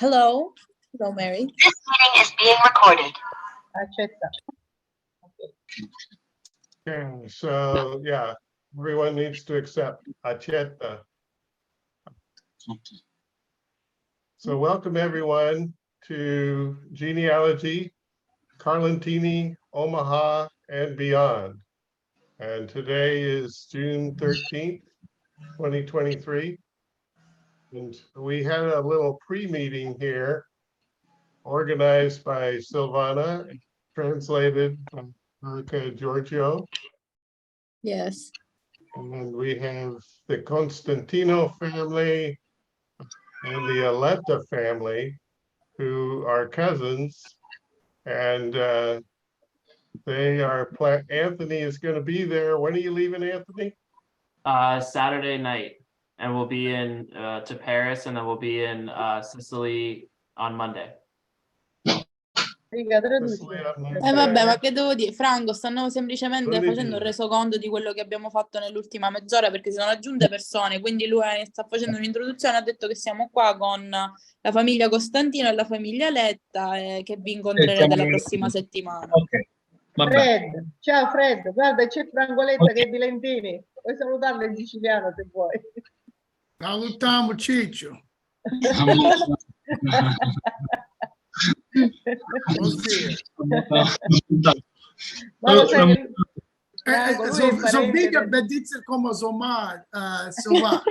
Hello. Hello, Mary. This meeting is being recorded. Accetta. Okay, so yeah, everyone needs to accept accetta. So welcome everyone to Genealogy, Carlentini, Omaha, and beyond. And today is June 13th, 2023. And we had a little pre-meeting here organized by Silvana, translated by Giorgio. Yes. And we have the Constantino family and the Aletta family, who are cousins. And they are, Anthony is going to be there. When are you leaving, Anthony? Saturday night, and we'll be in to Paris, and then we'll be in Sicily on Monday. Vabbè, ma che devo dire? Franco, stanno semplicemente facendo il resoconto di quello che abbiamo fatto nell'ultima mezz'ora, perché si sono aggiunte persone, quindi lui sta facendo un'introduzione, ha detto che siamo qua con la famiglia Costantino e la famiglia Letta, che vi incontrerete la prossima settimana. Ok. Fred, ciao Fred, guarda c'è Frangoletta che è di Lentini, puoi salutarlo in siciliano se vuoi. Salutiamo Ciccio. Ma lo sai che So big bedizze come somma, somma.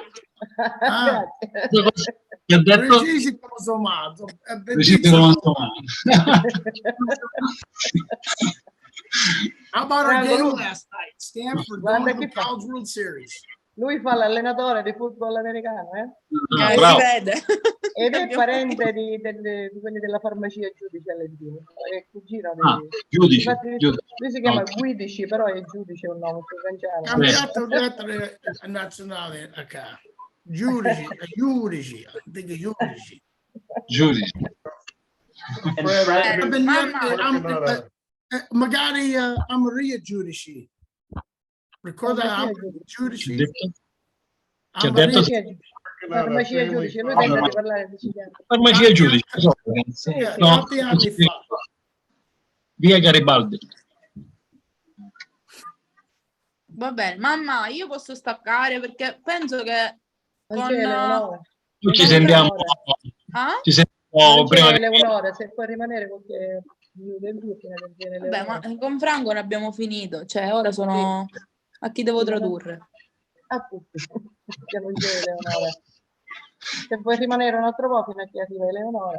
Precisi come somma. How about our game last night? Stanford going to the College World Series. lui fa l'allenatore di football americano, Si vede. ed è parente di quelli della farmacia Giudice Lentini, è cugino Giudice. infatti, lui si chiama Guidici, però è Giudice un nome Cambiato lettere nazionali a caso. Giudici. Magari a Maria Giudici. Ricorda Giudici? Farmacia Giudice, lui tenta di parlare di siciliano. Farmacia Giudice, no, via Garibaldi. Va bene, mamma, io posso staccare perché penso che Non c'è Leonora. Ci sentiamo, ci sentiamo prima di... Leonora, se puoi rimanere qualche minuto in più prima del genere. Vabbè, ma con Franco ne abbiamo finito, cioè ora sono a chi devo tradurre. A tutti. Che non c'è Leonora. Se puoi rimanere un altro po' fino a che arriva Eleonora.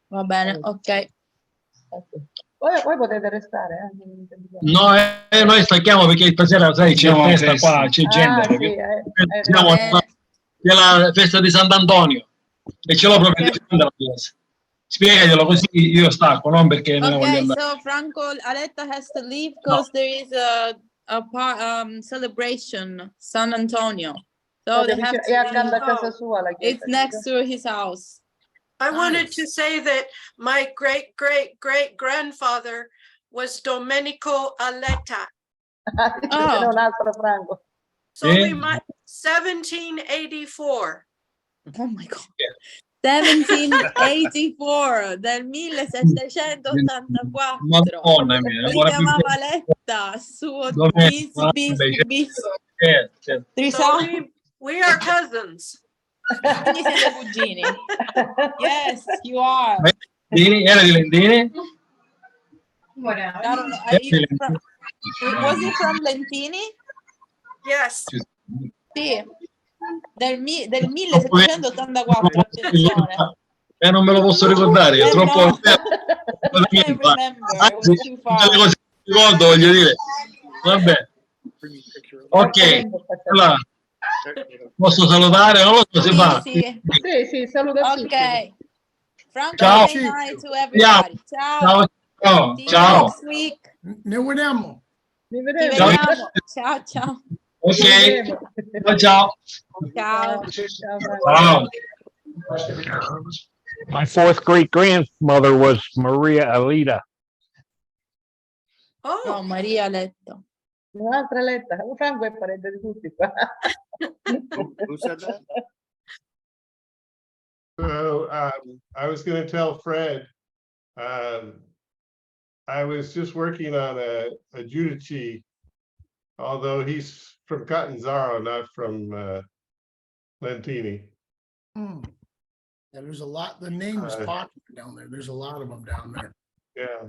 Va bene, ok. Voi potete restare. No, noi stacchiamo perché stasera, sai, c'è festa qua, c'è gente. Sì, C'è la festa di Sant'Antonio e ce l'ho proprio di fronte alla chiesa. Spiegatelo così io stacco, non perché non voglio andare. So Franco, Aletta has to leave because there is a celebration, San Antonio. So they have to it's next to his house. I wanted to say that my great-great-great-grandfather was Domenico Aletta. Un altro Franco. So we might 1784. Oh my God. 1784 del 1784. Madonna mia, si chiamava Letta, suo So we are cousins. Quindi siete cugini. Yes, you are. Era di Lentini? Was he from Lentini? Yes. Sì. Del 1784, attenzione. Non me lo posso ricordare, è troppo... No. Anzi, tutte le cose che ricordo, voglio dire. Vabbè. Ok, allora, posso salutare? Non lo so se va. Sì, saluta tutti. Ok. Franco, Ciao. say hi to everybody. Ciao. Ciao. Next week. Ne vediamo. Ci Ci vediamo. Ciao, ciao. Ok, ciao. Ciao. Ciao. My fourth great grandmother was Maria Alita. Oh, No, Maria Letta. Un'altra Letta. Franco è parente di tutti qua. So I was going to tell Fred, I was just working on a Giudici, although he's from Catanzaro, not from Lentini. Yeah, there's a lot. The name is popular down there. There's a lot of them down there. Yeah.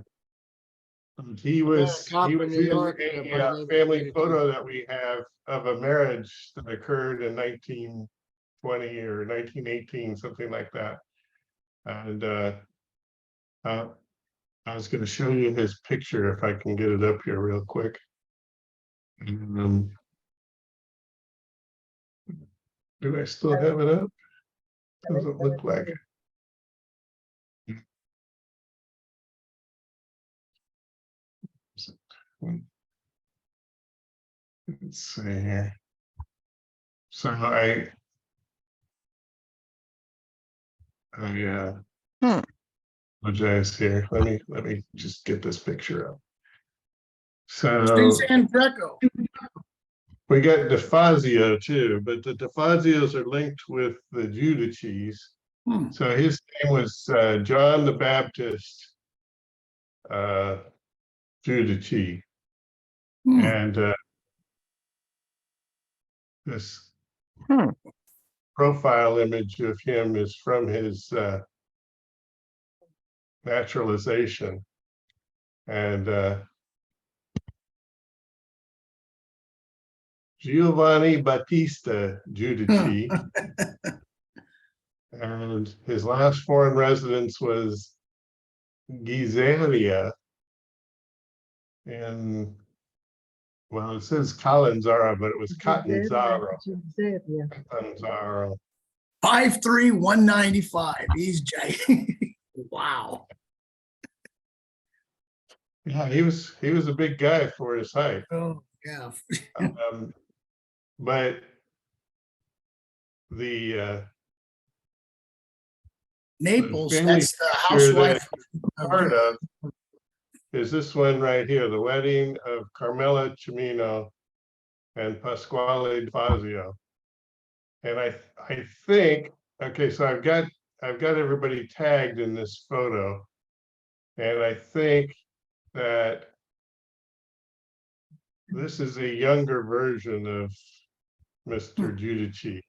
He was in a family photo that we have of a marriage that occurred in 1920 or 1918, something like that. And I was going to show you his picture if I can get it up here real quick. Do I still have it up? Doesn't look like it. Let's see here. So I apologize here. Let me just get this picture up. So San Greco. we got DeFazio too, but the DeFazios are linked with the Giudicis. So his name was John the Baptist Giudici. And this profile image of him is from his naturalization. And Giovanni Battista Giudici. And his last foreign residence was Ghiseria in, well, it says Catanzaro, but it was Catanzaro. Catanzaro. 5'3", 195. He's giant. Wow. Yeah, he was a big guy for his height. Oh, yeah. But the Naples, the that's the housewife. Part of is this one right here, the wedding of Carmela Cimino and Pasquale Fazio. And I think, okay, so I've got everybody tagged in this photo, and I think that this is a younger version of Mr. Giudici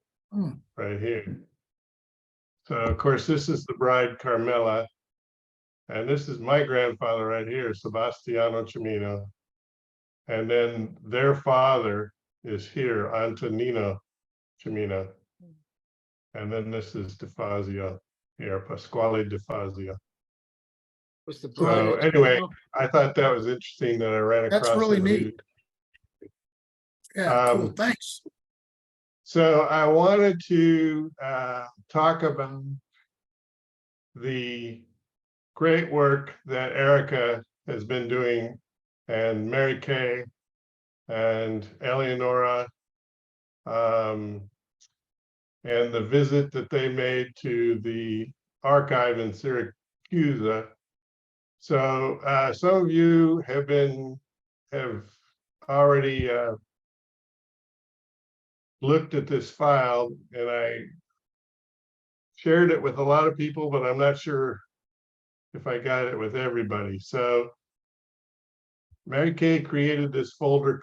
right here. So of course this is the bride Carmela, and this is my grandfather right here, Sebastiano Cimino, and then their father is here, Antonino Cimino, and then this is DeFazio here, Pasquale DeFazio. So anyway, I thought that was interesting that I ran across. That's really neat. Yeah, cool. Thanks. So I wanted to talk about the great work that Erica has been doing, and Mary Kay and Eleonora, and the visit that they made to the archive in Syracuse. So some of you have already looked at this file, and I shared it with a lot of people, but I'm not sure if I got it with everybody. So Mary Kay created this folder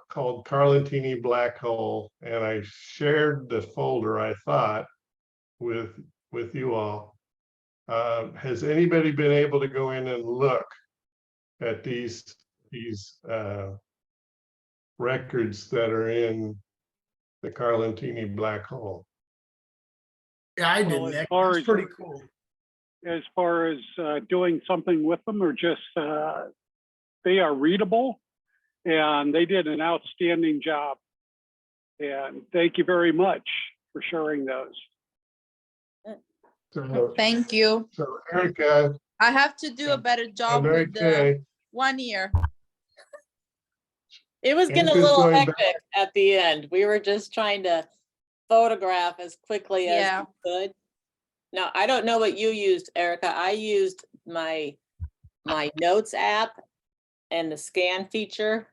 called Carlentini Black Hole, and I shared the folder, I thought, with you all. Has anybody been able to go in and look at these records that are in the Carlentini Black Hole? Yeah, I did. That's pretty cool. As far as doing something with them, or just they are readable, and they did an outstanding job. And thank you very much for sharing those. So, thank you. So Erica, I have to do a better job with the 1 year. It was getting a little hectic at the end. We were just trying to photograph as quickly as we could. Now, I don't know what you used, Erica. I used my notes app and the scan feature.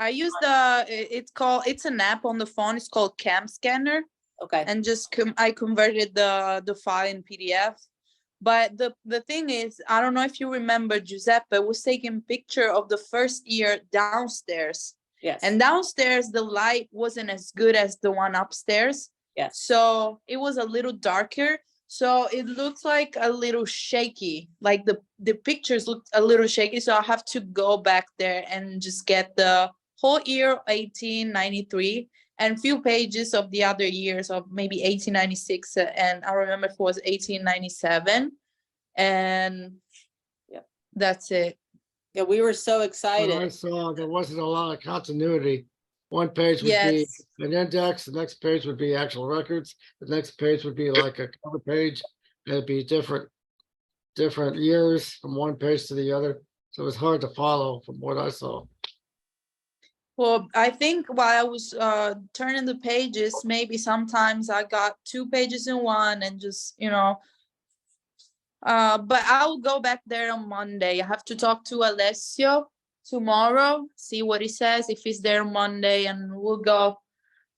I use it's an app on the phone. It's called Cam Scanner. Okay. and just I converted the file in PDF. But the thing is, I don't know if you remember, Giuseppe was taking picture of the first year downstairs. Yes. And downstairs, the light wasn't as good as the one upstairs. Yes. So it was a little darker. So it looks like a little shaky, like the pictures looked a little shaky. So I have to go back there and just get the whole year 1893 and few pages of the other years of maybe 1896. And I remember if it was 1897. And yeah, that's it. Yeah, we were so When I excited. saw there wasn't a lot of continuity. One page would be Yes. an index, the next page would be actual records, the next page would be like a cover page. It'd be different years from one page to the other. So it was hard to follow from what I saw. Well, I think while I was turning the pages, maybe sometimes I got 2 pages in one and just, but I'll go back there on Monday. I have to talk to Alessio tomorrow, see what he says, if he's there Monday, and we'll go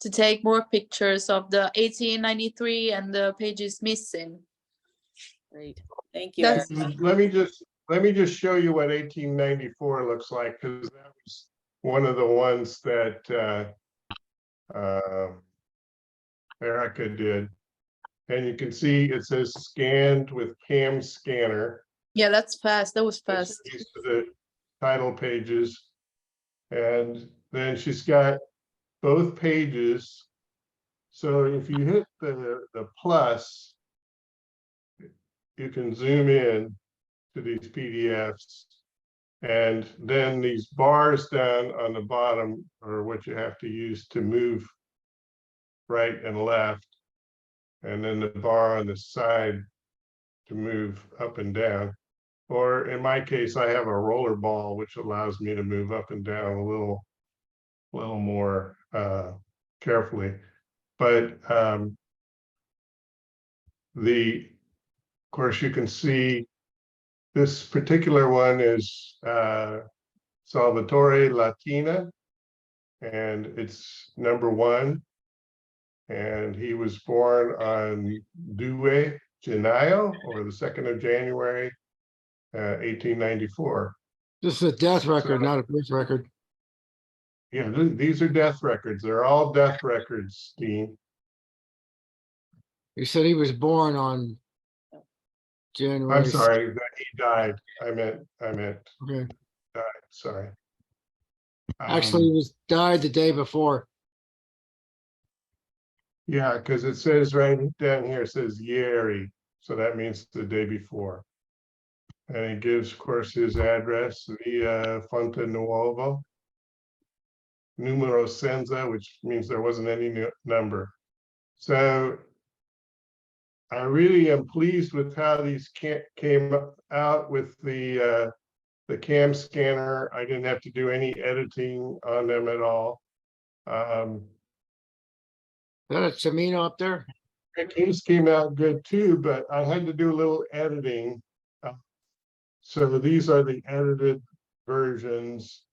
to take more pictures of the 1893 and the pages missing. Great. Thank you, That's Erica. Let me just show you what 1894 looks like, because that was one of the ones that Erica did. And you can see it says scanned with CAM scanner. yeah, that's fast. That was fast. These are the title pages. And then she's got both pages. So if you hit the plus, you can zoom in to these PDFs. And then these bars down on the bottom are what you have to use to move right and left. And then the bar on the side to move up and down. Or in my case, I have a roller ball, which allows me to move up and down a little more carefully. But of course, you can see this particular one is Salvatore Latina, and it's number 1. And he was born on 2 Gennaio, or the 2nd of January, 1894. This is a death record, not a birth record. Yeah, these are death records. They're all death records, Dean. You said he was born on January. I'm sorry, that he died. I meant Okay. died, sorry. Actually, he was died the day before. Yeah, because it says right down here, it says Ieri, so that means the day before. And it gives, of course, his address, via Fonte Nuovo, numero senza, which means there wasn't any number. So I really am pleased with how these came out with the CAM scanner. I didn't have to do any editing on them at all. Is that a Cimino up there? These came out good too, but I had to do a little editing. So these are the edited versions.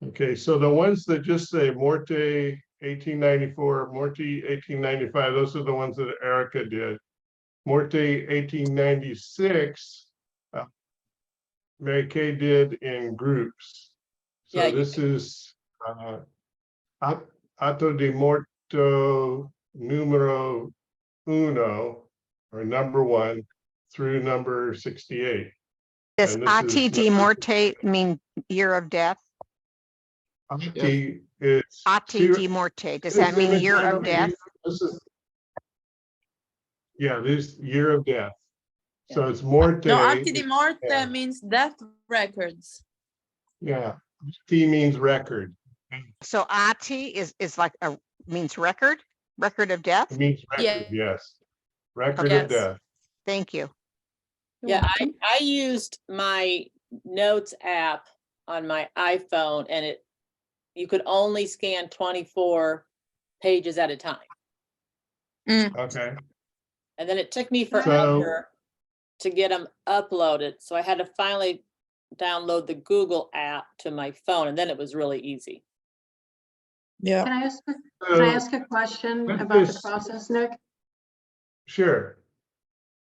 Okay, so the ones that just say Morte 1894, Morte 1895, those are the ones that Erica did. Morte 1896, Mary Kay did in groups. So Yeah, this is Atto di Morto numero 1, or number 1, through number 68. Does And this Atti is di Morte mean year of death? Atti is Atti di Morte, does that mean year of death? Yeah, this year of death. So it's Morte. No, Atti di Morte means death records. Yeah, T means record. So Atti is like means record of death? It means record, Yeah. yes. Record Yes. of death. Thank you. Yeah, I used my notes app on my iPhone, and you could only scan 24 pages at a time. Okay. And then it took me forever to get them uploaded. So I had to finally download the Google app to my phone, and then it was really easy. Yeah. Can I So ask a question with about the this- process, Nick? Sure.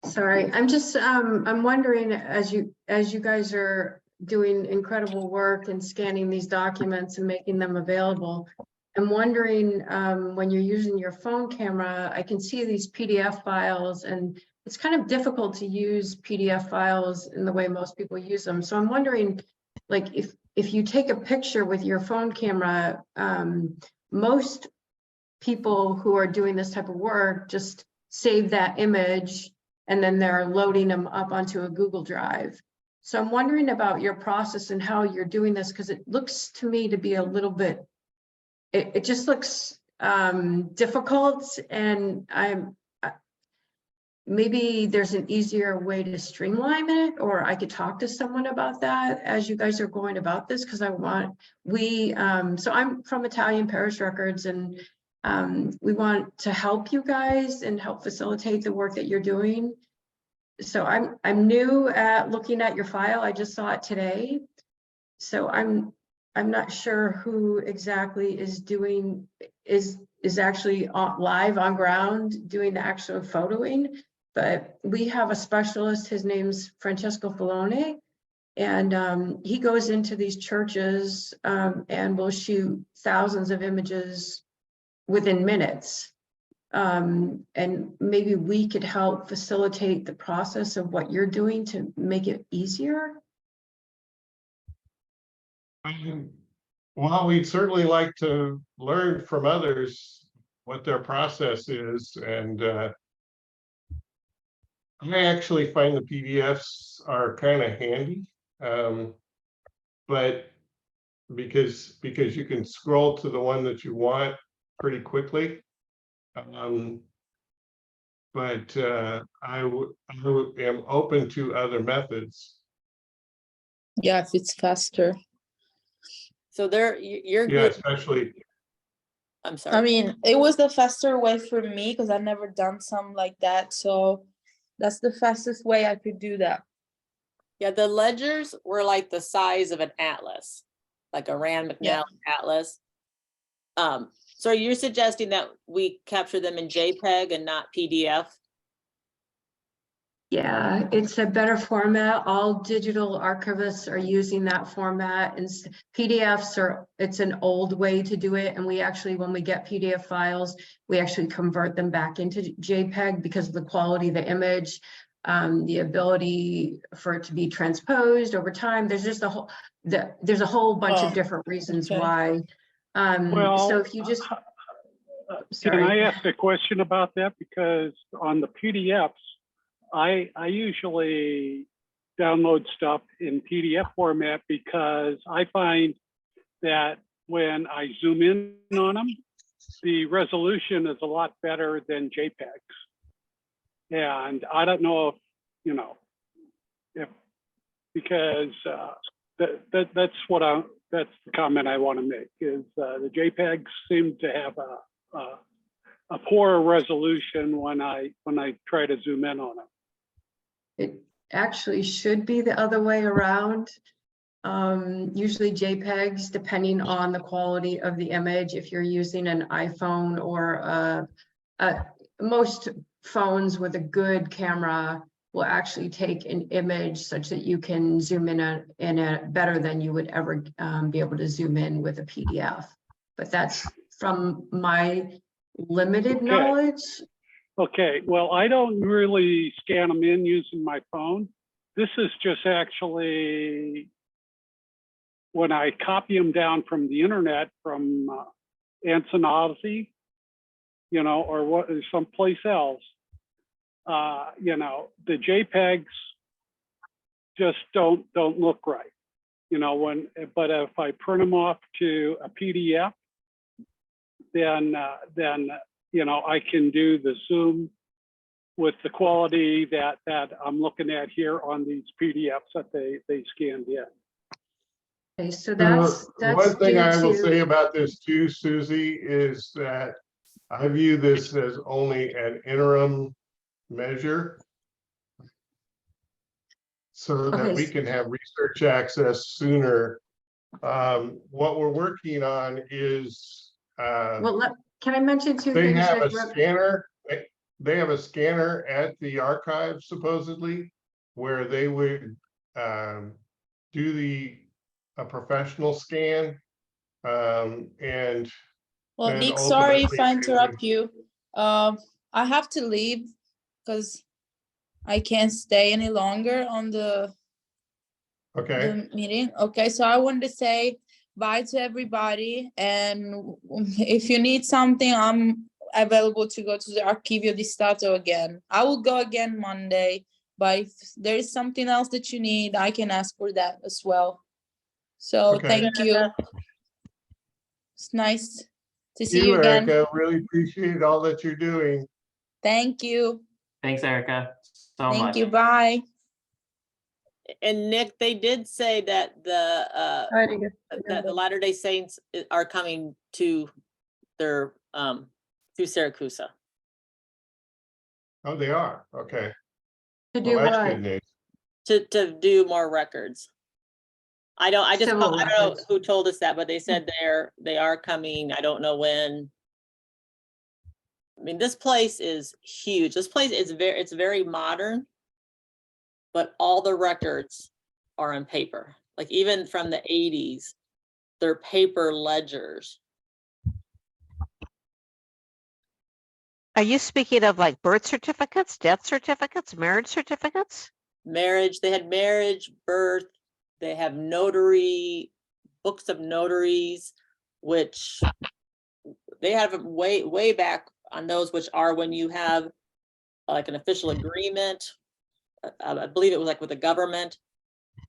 Sorry, I'm just, I'm wondering, as you guys are doing incredible work and scanning these documents and making them available, I'm wondering, when you're using your phone camera, I can see these PDF files, and it's kind of difficult to use PDF files in the way most people use them. So I'm wondering, like, if you take a picture with your phone camera, most people who are doing this type of work just save that image and then they're loading them up onto a Google Drive. So I'm wondering about your process and how you're doing this, because it looks to me to be a little bit, it just looks difficult, and maybe there's an easier way to streamline it, or I could talk to someone about that as you guys are going about this, because so I'm from Italian Parish Records, and we want to help you guys and help facilitate the work that you're doing. So I'm new at looking at your file. I just saw it today. So I'm not sure who exactly is actually live on ground doing the actual photoing, but we have a specialist. His name's Francesco Filone, and he goes into these churches and will shoot thousands of images within minutes. And maybe we could help facilitate the process of what you're doing to make it easier. Well, we'd certainly like to learn from others what their process is, and I actually find the PDFs are kind of handy, but because you can scroll to the one that you want pretty quickly. But I am open to other methods. Yeah, if it's faster. So you're Yeah, good. especially. I'm sorry. I mean, it was the faster way for me because I've never done something like that. So that's the fastest way I could do that. Yeah, the ledgers were like the size of an atlas, like a Rand McNally atlas. So you're suggesting that we capture them in JPEG and not PDF? Yeah, it's a better format. All digital archivists are using that format, and PDFs it's an old way to do it. And we actually, when we get PDF files, we actually convert them back into JPEG because of the quality of the image, the ability for it to be transposed over time. There's just a whole bunch of different reasons why. So if you just, can I ask a question about that? Because on the PDFs, I usually download stuff in PDF format because I find that when I zoom in on them, the resolution is a lot better than JPEGs. And I don't know because that's the comment I want to make is the JPEGs seem to have a poorer resolution when I try to zoom in on them. it actually should be the other way around. Usually JPEGs, depending on the quality of the image, if you're using an iPhone or most phones with a good camera will actually take an image such that you can zoom in a better than you would ever be able to zoom in with a PDF. But that's from my limited knowledge. Okay, well, I don't really scan them in using my phone. This is just actually when I copy them down from the internet from Ansonozy, or someplace else. The JPEGs just don't look right. But if I print them off to a PDF, then I can do the zoom with the quality that I'm looking at here on these PDFs that they scanned in. Okay, so that's one thing I will to... say about this too, Susie, is that I view this as only an interim measure so that we can have research access sooner. What we're working on is Well, can I mention two they things? have a that- scanner. They have a scanner at the archive supposedly, where they would do a professional scan, and Well, then Nick, sorry if ultimately I they interrupt you. I have to leave because I can't stay any longer on the meeting. Okay, so I wanted to say bye to everybody, and if you need something, I'm available to go to the Archivio di Stato again. I will go again Monday, but if there is something else that you need, I can ask for that as well. So thank you. It's nice to see you again. Erica, really appreciate all that you're doing. Thank you. Thanks, Erica, so much. Thank you. Bye. And Nick, they did say that that the Latter-day Saints are coming to their to Siracusa. Oh, they are. Okay. To do Well, that's what? good news. To do more records. I don't Civil know records. who told us that, but they said they are coming. I don't know when. I mean, this place is huge. This place is it's very modern, but all the records are on paper. Like even from the 80s, they're paper ledgers. Are you speaking of like birth certificates, death certificates, marriage certificates? Marriage, they had marriage, birth, they have notary, books of notaries, which they have way back on those, which are when you have like an official agreement. I believe it was like with the government,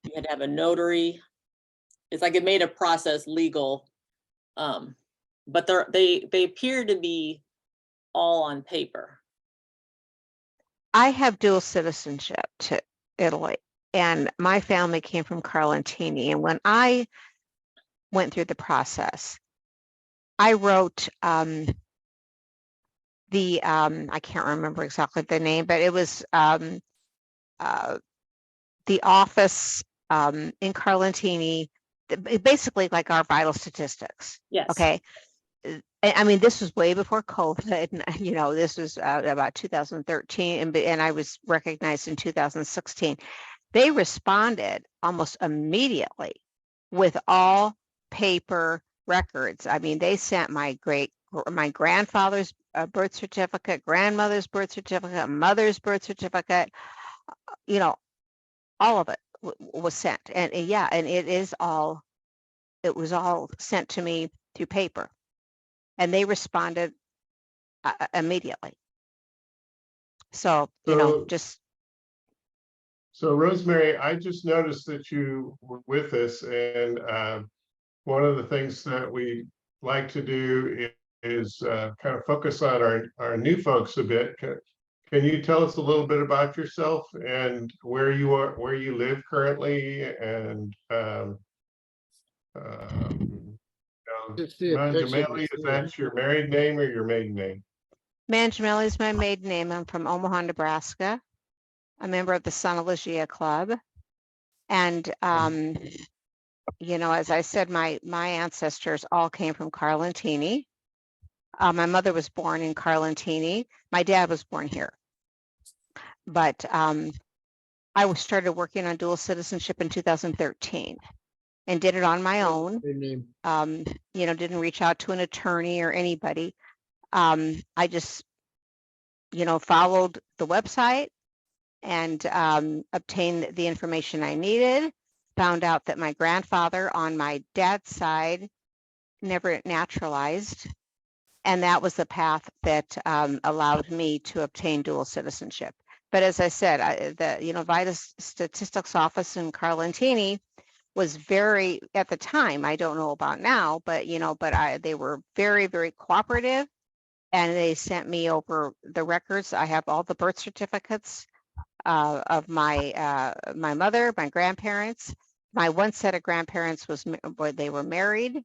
you had to have a notary. It's like it made a process legal. But they appear to be all on paper. I have dual citizenship to Italy, and my family came from Carlentini. And when I went through the process, I wrote I can't remember exactly the name, but it was the office in Carlentini, basically like our vital statistics. Yes. Okay. I mean, this was way before COVID, and, you know, this was about 2013, and I was recognized in 2016. They responded almost immediately with all paper records. I mean, they sent my grandfather's birth certificate, grandmother's birth certificate, mother's birth certificate, you know, all of it was sent. And yeah, and it was all sent to me through paper. And they responded immediately. So, you know, just. So Rosemary, I just noticed that you were with us, and one of the things that we like to do is kind of focus on our new folks a bit. Can you tell us a little bit about yourself and where you are, where you live currently, and Mangiamelli, is that your married name or your maiden name? Mangiamelli is my maiden name. I'm from Omaha, Nebraska. A member of the Son of Lucia Club. And, you know, as I said, my ancestors all came from Carlentini. My mother was born in Carlentini. My dad was born here. But I started working on dual citizenship in 2013 and did it on my own. You know, didn't reach out to an attorney or anybody. I just, you know, followed the website and obtained the information I needed, found out that my grandfather on my dad's side never naturalized. And that was the path that allowed me to obtain dual citizenship. But as I said, the Vital Statistics Office in Carlentini was very, at the time, I don't know about now, but they were very, very cooperative, and they sent me over the records. I have all the birth certificates of my mother, my grandparents. My one set of grandparents they were married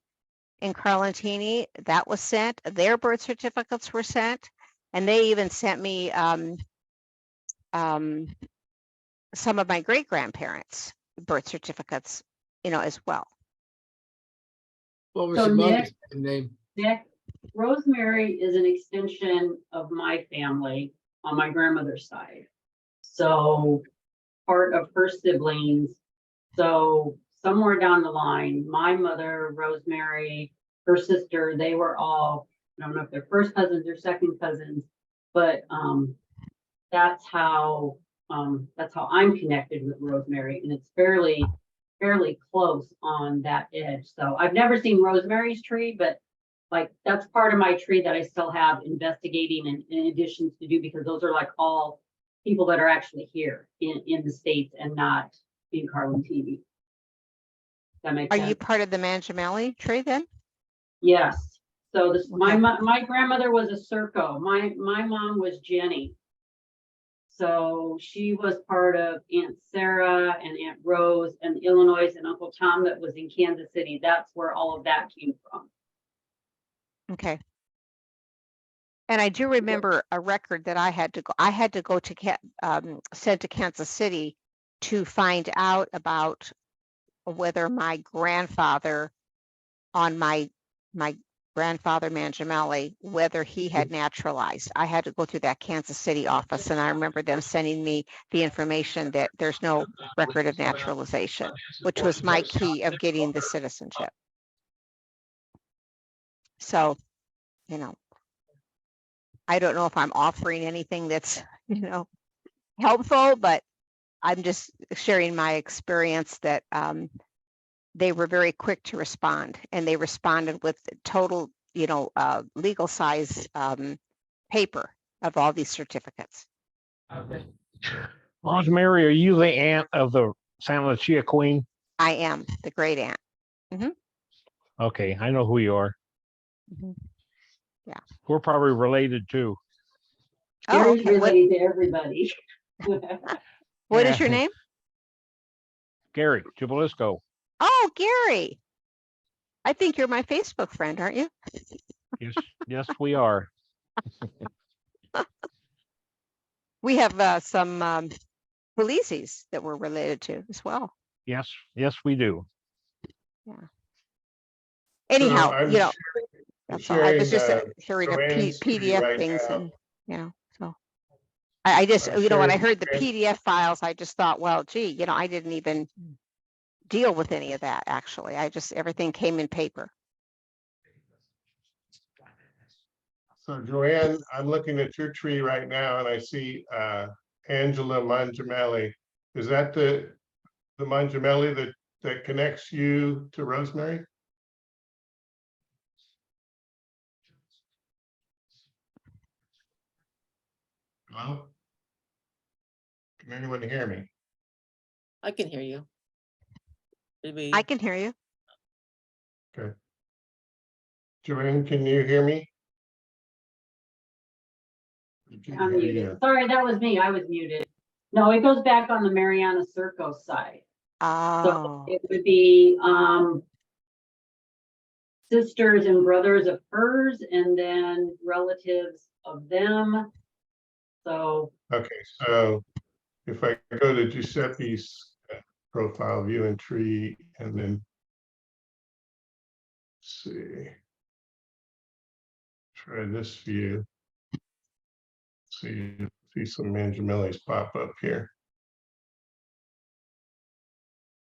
in Carlentini. That was sent. Their birth certificates were sent, and they even sent me some of my great grandparents' birth certificates, as well. What was your mother's name? Nick, Rosemary is an extension of my family on my grandmother's side. So part of her siblings. So somewhere down the line, my mother, Rosemary, her sister, they were all, I don't know if they're first cousins or second cousins, but that's how I'm connected with Rosemary, and it's fairly close on that edge. So I've never seen Rosemary's tree, but like that's part of my tree that I still have investigating and additions to do, because those are like all people that are actually here in the States and not in Carlentini. That makes Are sense. you part of the Mangiamelli tree then? Yes. So this, Okay. my grandmother was a Circo. My mom was Jenny. So she was part of Aunt Sarah and Aunt Rose and Illinois, and Uncle Tom that was in Kansas City. That's where all of that came from. Okay. And I do remember a record that I had to go to sent to Kansas City to find out about whether my grandfather on my grandfather Mangiamelli, whether he had naturalized. I had to go through that Kansas City office, and I remember them sending me the information that there's no record of naturalization, which was my key of getting the citizenship. So, you know, I don't know if I'm offering anything that's, you know, helpful, but I'm just sharing my experience that they were very quick to respond, and they responded with total, you know, legal size paper of all these certificates. Rosemary, are you the aunt of the Santa Lucia Queen? I am the great aunt. Okay, I know who you are. Yeah. We're probably related too. Oh, Gary's okay. related to everybody. What is your name? Gary Jabalisco. Oh, Gary. I think you're my Facebook friend, aren't you? Yes, we are. We have some Pugliese that we're related to as well. Yes, we do. Yeah. Anyhow, I'm you know, that's all. I was just hearing a Joanne's tree PDF right things, now. and you know, so I just, I'm you know, when I sharing heard the Joanne's- PDF files, I just thought, well, gee, you know, I didn't even deal with any of that actually. Everything came in paper. So Joanne, I'm looking at your tree right now, and I see Angela Mangiamelli. Is that the Mangiamelli that connects you to Rosemary? Hello? Can anyone hear me? I can hear you. Maybe. I can hear you. Okay. Joanne, can you hear me? I'm muted. Sorry, that was me. I was muted. No, it goes back on the Mariana Circo side. Oh. So it would be sisters and brothers of hers, and then relatives of them. So Okay, so if I go to Giuseppe's profile view and tree, and then see, try this view. See some Mangiamellis pop up here.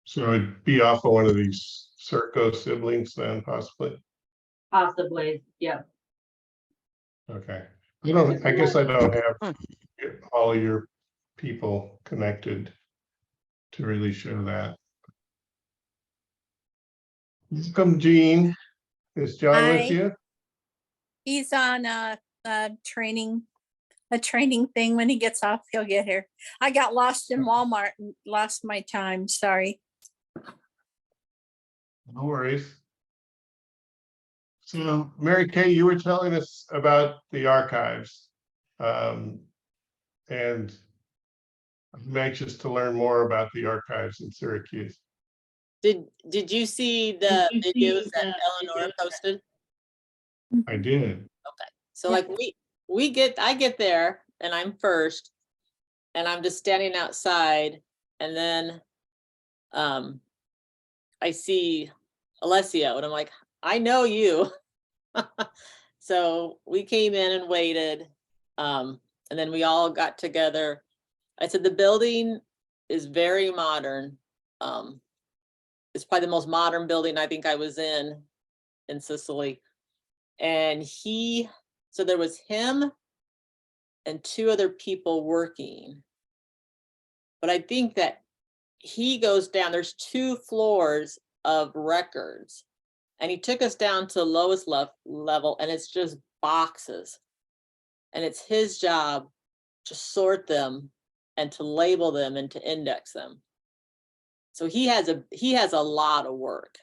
So it'd be off of one of these Circo siblings then, possibly. possibly, yeah. Okay. I guess I don't have all of your people connected to really show that. Welcome, Gene. Is John with Hi. you? He's on a training thing. When he gets off, he'll get here. I got lost in Walmart and lost my time. Sorry. No worries. So Mary Kay, you were telling us about the archives. And I'm anxious to learn more about the archives in Syracuse. Did you see the videos that Eleanor posted? I did. Okay. So like I get there and I'm first and I'm just standing outside, and then I see Alessio and I'm like, I know you. So we came in and waited. And then we all got together. I said, the building is very modern. It's probably the most modern building I think I was in Sicily. And so there was him and 2 other people working. But I think that he goes down, there's 2 floors of records. And he took us down to the lowest level, and it's just boxes. And it's his job to sort them and to label them and to index them. So he has a lot of work.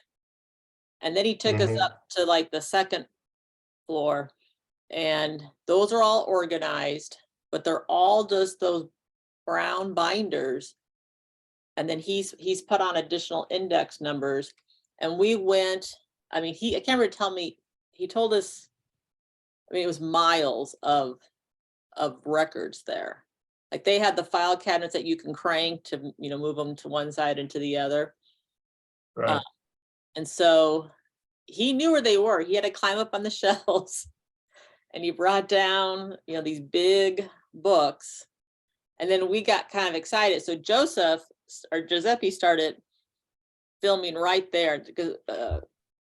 And then he took us up to like the 2nd floor, and those are all organized, but they're all just those brown binders. And then he's put on additional index numbers. And we went, I mean, I can't really tell me, he told us, I mean, it was miles of records there. Like they had the file cabinets that you can crank to, move them to one side and to the other. Right. And so he knew where they were. He had to climb up on the shelves, and he brought down, these big books. And then we got kind of excited. So Giuseppe started filming right there, because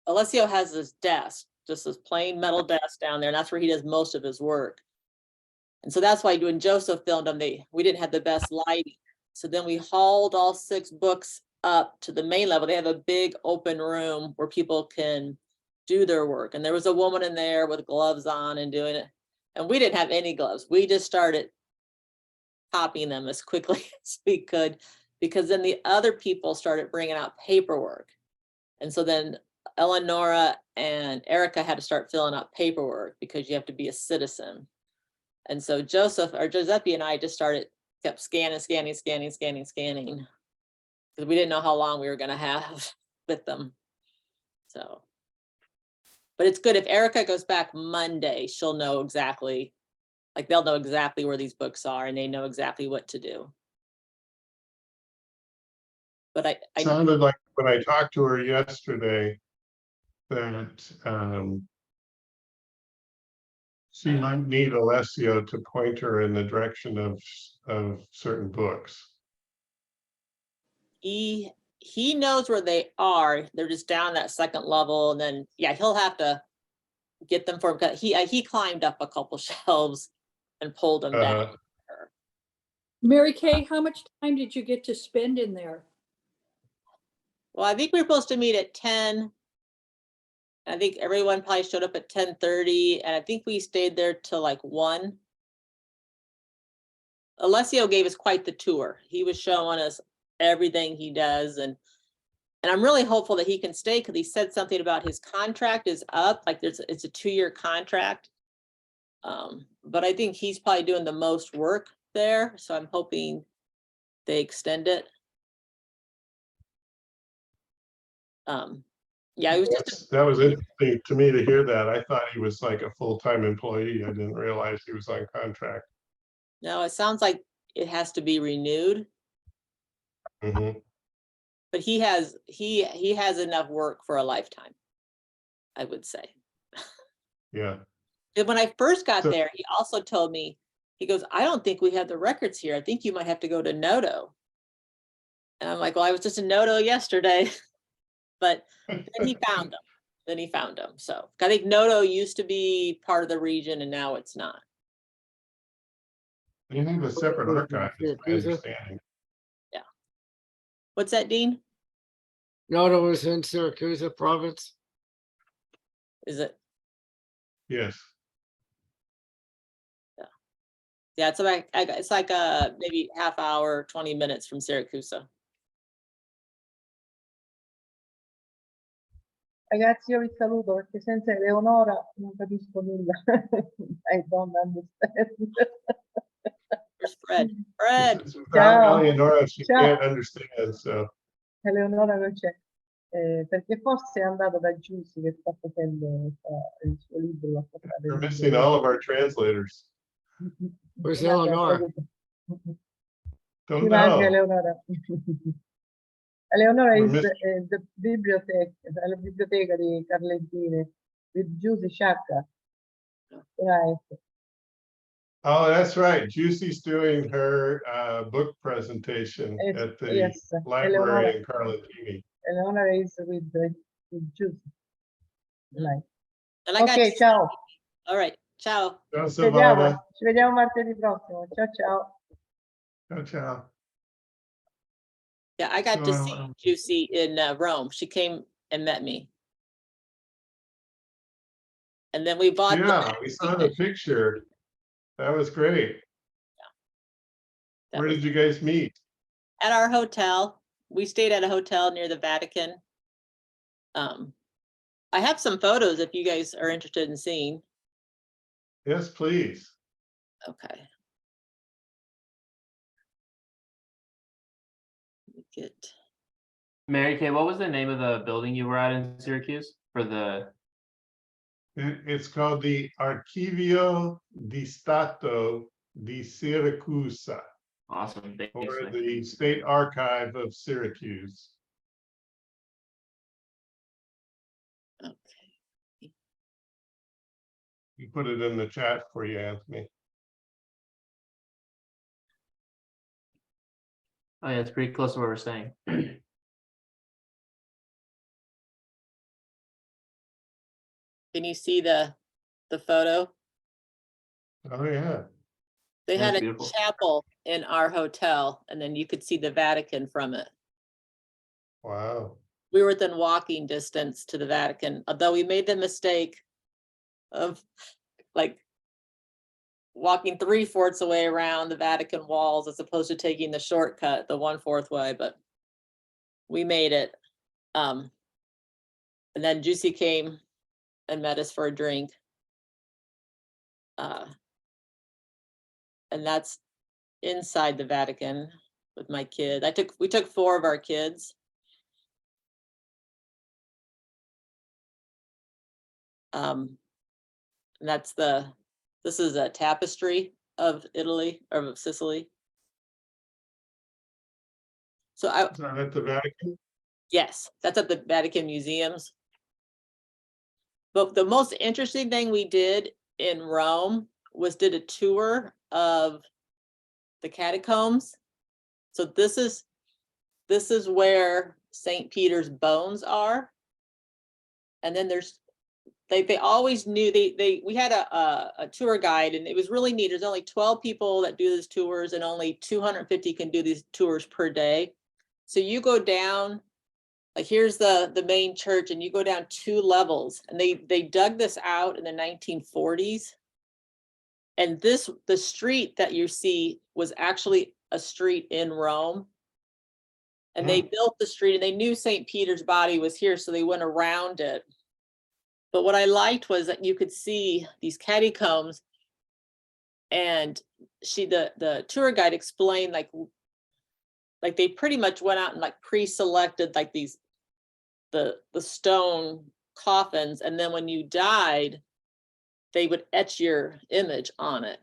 Alessio has this desk, just this plain metal desk down there, and that's where he does most of his work. And so that's why when Joseph filmed them, we didn't have the best lighting. So then we hauled all 6 books up to the main level. They have a big open room where people can do their work. And there was a woman in there with gloves on and doing it. And we didn't have any gloves. We just started copying them as quickly as we could, because then the other people started bringing out paperwork. And so then Eleonora and Erica had to start filling out paperwork, because you have to be a citizen. And so Giuseppe and I just kept scanning, because we didn't know how long we were going to have with them. So, but it's good. If Erica goes back Monday, she'll know exactly, like they'll know exactly where these books are, and they know exactly what to do. But I sounded like when I talked to her yesterday that she might need Alessio to point her in the direction of certain books. He knows where they are. They're just down that 2nd level, and then he'll have to get them for him. He climbed up a couple shelves and pulled them down. Mary Kay, how much time did you get to spend in there? Well, I think we were supposed to meet at 10. I think everyone probably showed up at 10:30, and I think we stayed there till like 1. Alessio gave us quite the tour. He was showing us everything he does, and I'm really hopeful that he can stay, because he said something about his contract is up, like it's a 2-year contract. But I think he's probably doing the most work there, so I'm hoping they extend it. It was that was interesting to me to hear that. I thought he was like a full-time employee. I didn't realize he was on contract. No, it sounds like it has to be renewed. But he has enough work for a lifetime, I would say. Yeah. When I first got there, he also told me, he goes, I don't think we have the records here. I think you might have to go to Noto. And I'm like, well, I was just in Noto yesterday. But then he found them. So I think Noto used to be part of the region, and now it's not. You have a separate archive, is my understanding. Yeah. What's that, Dean? Noto is in Syracuse province. Is it? Yes. Yeah, it's like maybe half hour, 20 minutes from Syracuse. Ragazzi, io vi saluto perché senza Eleonora non capisco nulla. I don't understand. Where's Fred? Fred. Without Eleonora, she can't understand. So. Eleonora non c'è. Perché forse è andato da Giussi che sta facendo il suo libro. We're missing all of our translators. Where's Eleonora? Don't know. Eleonora. Eleonora is the biblioteca, la biblioteca di Carlentini with Giussi Sciacca. Oh, that's right. Juicy's doing her book presentation at the Yes, library in Carlentini. Eleonora is with Juicy. Nice. And I got Ok, ciao. All right, ciao. Ciao, Ci vediamo martedì prossimo. Ciao ciao. Ciao, ciao. Yeah, I got to So, see Juicy in Rome. She came and met me. And then we bought yeah, we saw the picture. That was great. Where did you guys meet? at our hotel. We stayed at a hotel near the Vatican. I have some photos if you guys are interested in seeing. Yes, please. Okay. Get Mary Kay, what was the name of the building you were at in Syracuse for the? It's called the Archivio di Stato di Siracusa. Awesome. Or the State Archive of Syracuse. Okay. You put it in the chat for you, Anthony. Oh yeah, it's pretty close to where we're staying. Can you see the photo? Oh yeah. They had a beautiful. chapel in our hotel, and then you could see the Vatican from it. Wow. We were within walking distance to the Vatican, although we made the mistake of like walking 3/4 away around the Vatican walls as opposed to taking the shortcut, the 1/4 way, but we made it. And then Juicy came and met us for a drink. And that's inside the Vatican with my kid. We took 4 of our kids. And this is a tapestry of Italy or of Sicily. So Is that at the Vatican? yes, that's at the Vatican museums. But the most interesting thing we did in Rome was did a tour of the catacombs. So this is where St. Peter's bones are. And then they always knew we had a tour guide, and it was really neat. There's only 12 people that do these tours, and only 250 can do these tours per day. So you go down, like here's the main church, and you go down 2 levels, and they dug this out in the 1940s. And the street that you see was actually a street in Rome. And they built the street, and they knew St. Peter's body was here, so they went around it. But what I liked was that you could see these catacombs, and the tour guide explained like they pretty much went out and like pre-selected like the stone coffins, and then when you died, they would etch your image on it.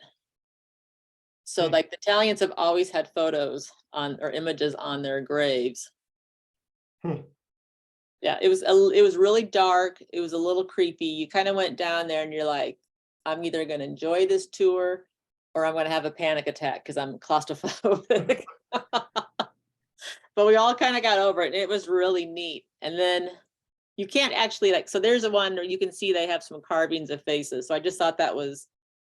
So like the Italians have always had photos or images on their graves. Yeah, it was really dark. It was a little creepy. You kind of went down there and you're like, I'm either going to enjoy this tour or I'm going to have a panic attack because I'm claustrophobic. But we all kind of got over it, and it was really neat. And then you can't actually so there's a one where you can see they have some carvings of faces. So I just thought that was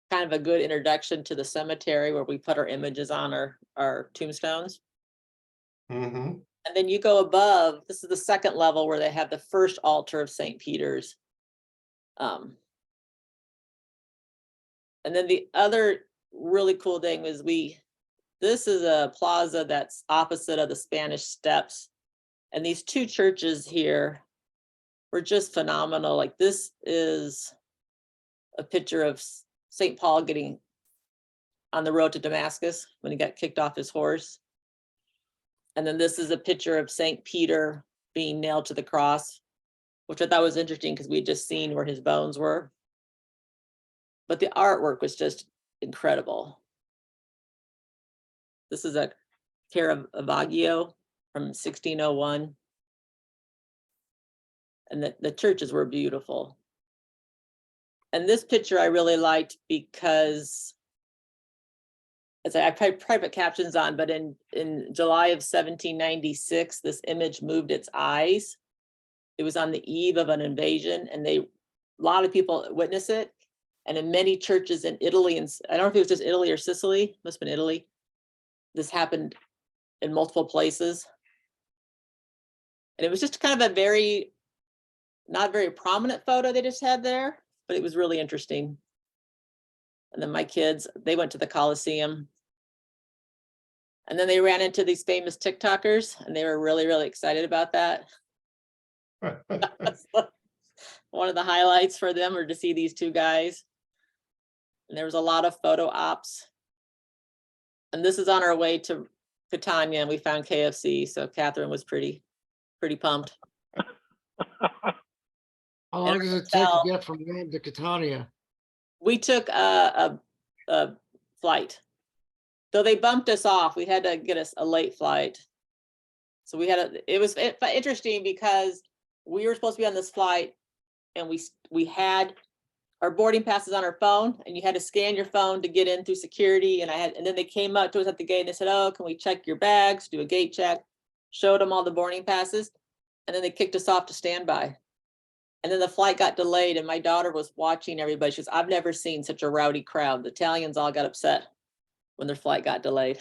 kind of a good introduction to the cemetery where we put our images on our tombstones. Mm-hmm. And then you go above, this is the 2nd level where they have the first altar of St. Peter's. And then the other really cool thing is this is a plaza that's opposite of the Spanish Steps. And these 2 churches here were just phenomenal. Like this is a picture of St. Paul getting on the road to Damascus when he got kicked off his horse. And then this is a picture of St. Peter being nailed to the cross, which I thought was interesting because we had just seen where his bones were. But the artwork was just incredible. This is a Caravaggio from 1601. And the churches were beautiful. And this picture I really liked because as I put private captions on, but in July of 1796, this image moved its eyes. It was on the eve of an invasion, and a lot of people witnessed it. And in many churches in Italy, and I don't know if it was just Italy or Sicily, must have been Italy, this happened in multiple places. And it was just kind of a very, not very prominent photo they just had there, but it was really interesting. And then my kids, they went to the Coliseum. And then they ran into these famous TikTokers, and they were really, really excited about that. One of the highlights for them were to see these two guys. And there was a lot of photo ops. And this is on our way to Catania, and we found KFC. So Catherine was pretty pumped. How long does it take to get from Rome to Catania? We took a flight. Though they bumped us off, we had to get us a late flight. So we had it was interesting because we were supposed to be on this flight, and we had our boarding passes on our phone, and you had to scan your phone to get in through security. And then they came up to us at the gate and they said, "Oh, can we check your bags, do a gate check?" Showed them all the boarding passes, and then they kicked us off to standby. And then the flight got delayed, and my daughter was watching everybody. She goes, "I've never seen such a rowdy crowd." The Italians all got upset when their flight got delayed.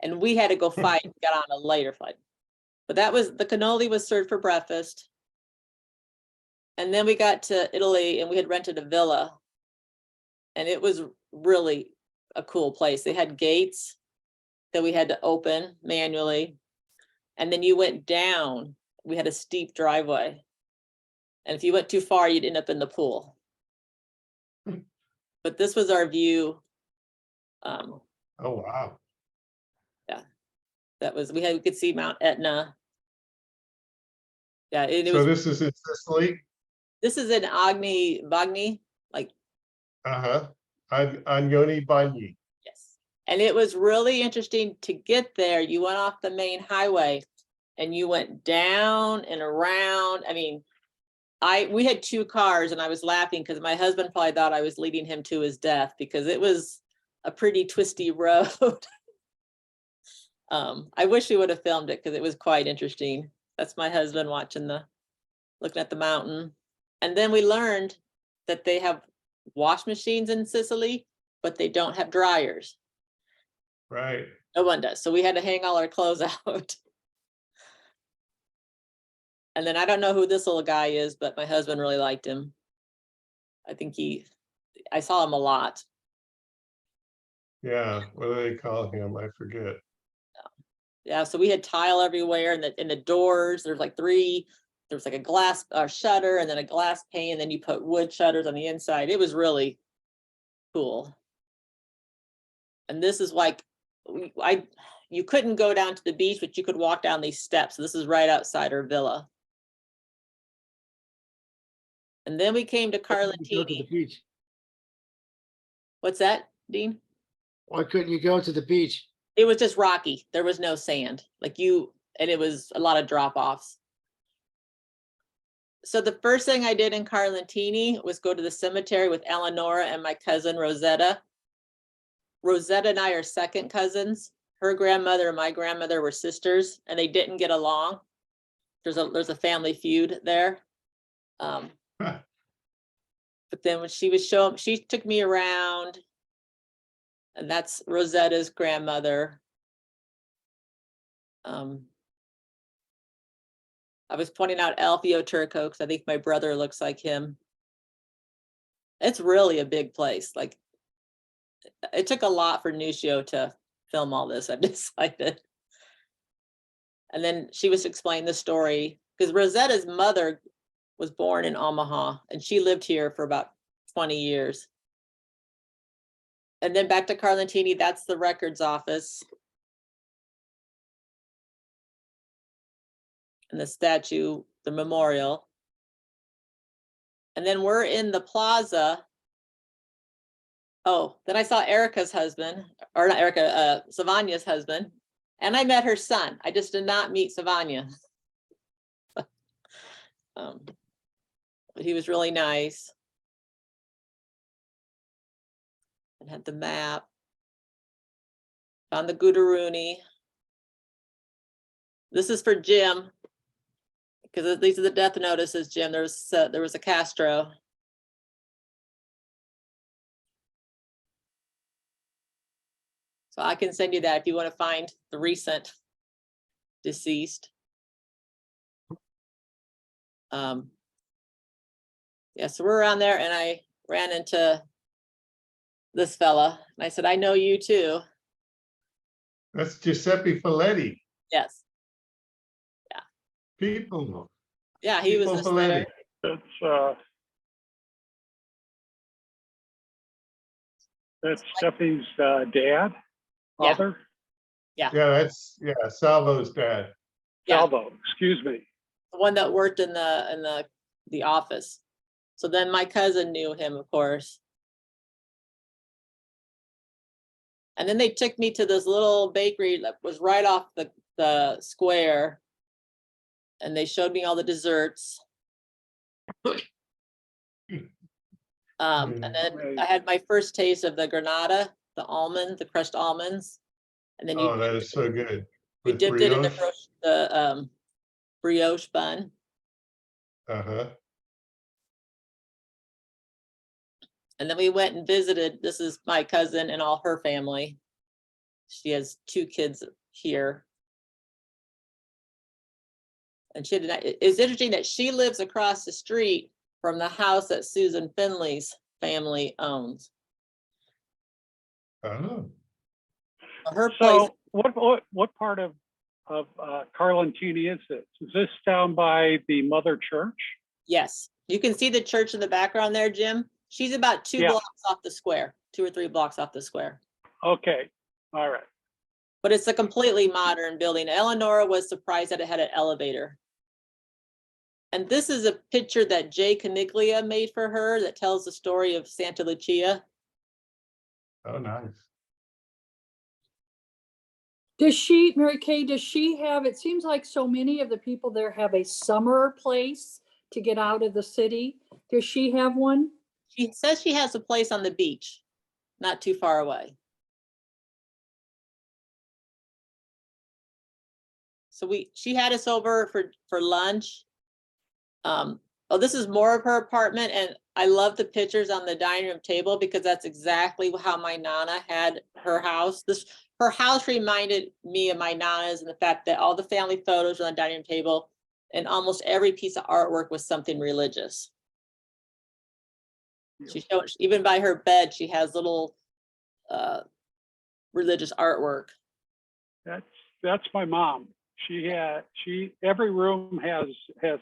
And we had to go fight, got on a later flight. But that was, the cannoli was served for breakfast. And then we got to Italy, and we had rented a villa. And it was really a cool place. They had gates that we had to open manually. And then you went down, we had a steep driveway. And if you went too far, you'd end up in the pool. But this was our view. Oh, wow. Yeah, that was, we could see Mount Etna. Yeah, So this is in Sicily? This is in Bagni, like. Agnoni Bagni. Yes. And it was really interesting to get there. You went off the main highway and you went down and around. I mean, we had two cars, and I was laughing because my husband probably thought I was leading him to his death because it was a pretty twisty road. I wish we would have filmed it because it was quite interesting. That's my husband looking at the mountain. And then we learned that they have wash machines in Sicily, but they don't have dryers. Right. No one does. So we had to hang all our clothes out. And then I don't know who this little guy is, but my husband really liked him. I think I saw him a lot. Yeah, what do they call him? I forget. Yeah, so we had tile everywhere, and in the doors, there's like three. There was like a glass shutter, and then a glass pane, and then you put wood shutters on the inside. It was really cool. And this is like, you couldn't go down to the beach, but you could walk down these steps. So this is right outside our villa. And then we came to Carlententi. What's that, Dean? Why couldn't you go to the beach? It was just rocky. There was no sand. And it was a lot of drop-offs. So the first thing I did in Carlentini was go to the cemetery with Eleonora and my cousin Rosetta. Rosetta and I are second cousins. Her grandmother and my grandmother were sisters, and they didn't get along. There's a family feud there. But then when she took me around, and that's Rosetta's grandmother. I was pointing out Alfio Turco because I think my brother looks like him. It's really a big place. Like, it took a lot for Nuccio to film all this, I've decided. And then she was explaining the story because Rosetta's mother was born in Omaha, and she lived here for about 20 years. And then back to Carlentini, that's the records office. And the statue, the memorial. And then we're in the plaza. Oh, then I saw Erica's husband, or not Erica, Savania's husband. And I met her son. I just did not meet Savania. But he was really nice. and had the map. Found the Gudaruni. This is for Jim, because these are the death notices, Jim. There was a Castro. So I can send you that if you want to find the recent deceased. Yeah, so we're around there, and I ran into this fella, and I said, I know you too. That's Giuseppe Folletti. Yes. People. Yeah, he was People just Folletti. there. That's Steffi's dad, father. Yeah. Yeah, that's Salvo's dad. Yeah. Salvo, excuse me. The one that worked in the office. So then my cousin knew him, of course. And then they took me to this little bakery that was right off the square. And they showed me all the desserts. And then I had my first taste of the granada, the almond, the crushed almonds. And then That is so good. we With dipped it in brioche? the brioche bun. Uh-huh. And then we went and visited. This is my cousin and all her family. She has 2 kids here. And it's interesting that she lives across the street from the house that Susan Finley's family owns. Oh. Her place. So what part of Carlentini is this? Is this down by the Mother Church? Yes, you can see the church in the background there, Jim. She's about 2 blocks off the square, 2 or 3 blocks off the square. Okay, all right. But it's a completely modern building. Eleanor was surprised that it had an elevator. And this is a picture that Jay Caniglia made for her that tells the story of Santa Lucia. Oh, nice. Does she, Mary Kay, does she have, it seems like so many of the people there have a summer place to get out of the city. Does she have one? She says she has a place on the beach, not too far away. So she had us over for lunch. Oh, this is more of her apartment, and I love the pictures on the dining room table because that's exactly how my Nana had her house. Her house reminded me of my Nana's, and the fact that all the family photos were on the dining room table, and almost every piece of artwork was something religious. She showed, even by her bed, she has little religious artwork. That's my mom. Every room has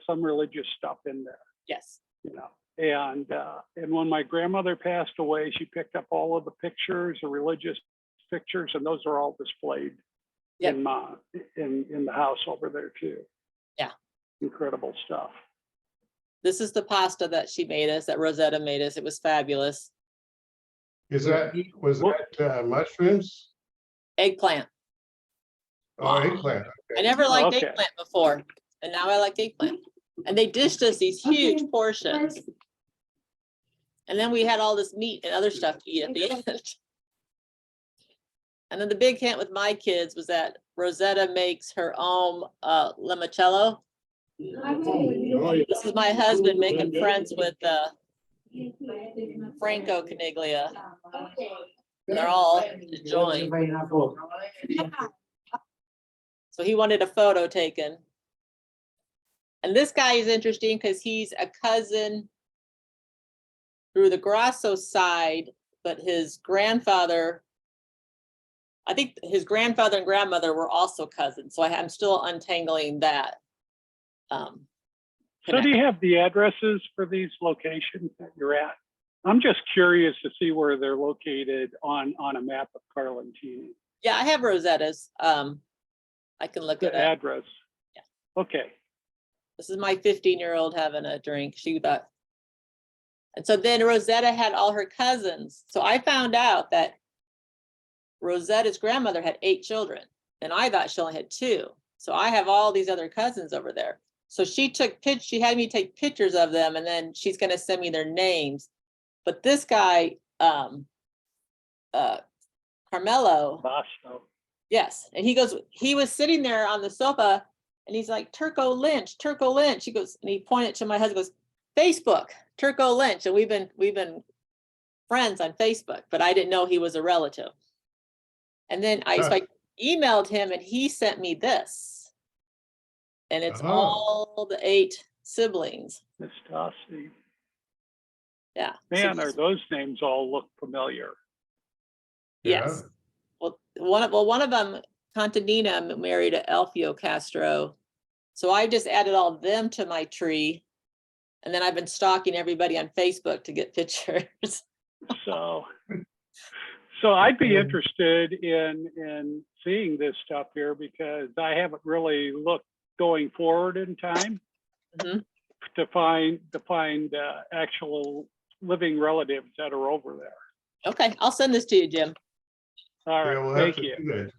some religious stuff in there. Yes. You know, and when my grandmother passed away, she picked up all of the pictures, the religious pictures, and those are all displayed in the house over there too. Yeah. Incredible stuff. This is the pasta that she made us, that Rosetta made us. It was fabulous. Was that mushrooms? Eggplant. Oh, eggplant. Okay. I never liked eggplant before, and now I like eggplant. And they dished us these huge portions. And then we had all this meat and other stuff to eat at the end. And then the big hint with my kids was that Rosetta makes her own limoncello. This is my husband making friends with Franco Caniglia. They're all enjoying. So he wanted a photo taken. And this guy is interesting because he's a cousin through the Grasso side, but his grandfather, I think his grandfather and grandmother were also cousins. So I'm still untangling that. So do you have the addresses for these locations that you're at? I'm just curious to see where they're located on a map of Carlentini. Yeah, I have Rosetta's. I can look at the address. Yeah. Okay. This is my 15-year-old having a drink. And so then Rosetta had all her cousins. So I found out that Rosetta's grandmother had 8 children, and I thought she only had 2. So I have all these other cousins over there. So she had me take pictures of them, and then she's going to send me their names. But this guy, Carmelo. Bosco. Yes, and he was sitting there on the sofa and he's like, Turco Lynch. He goes, and he pointed to my husband, goes, Facebook, Turco Lynch. And we've been friends on Facebook, but I didn't know he was a relative. And then so I emailed him and he sent me this. And it's all the 8 siblings. Nastasi. Yeah. Man, are those names all look familiar? Yes. Well, one of them, Contantina, married to Alfio Castro. So I just added all of them to my tree. And then I've been stalking everybody on Facebook to get pictures. So I'd be interested in seeing this stuff here because I haven't really looked going forward in time to find actual living relatives that are over there. Okay, I'll send this to you, Jim. All right, we'll thank you.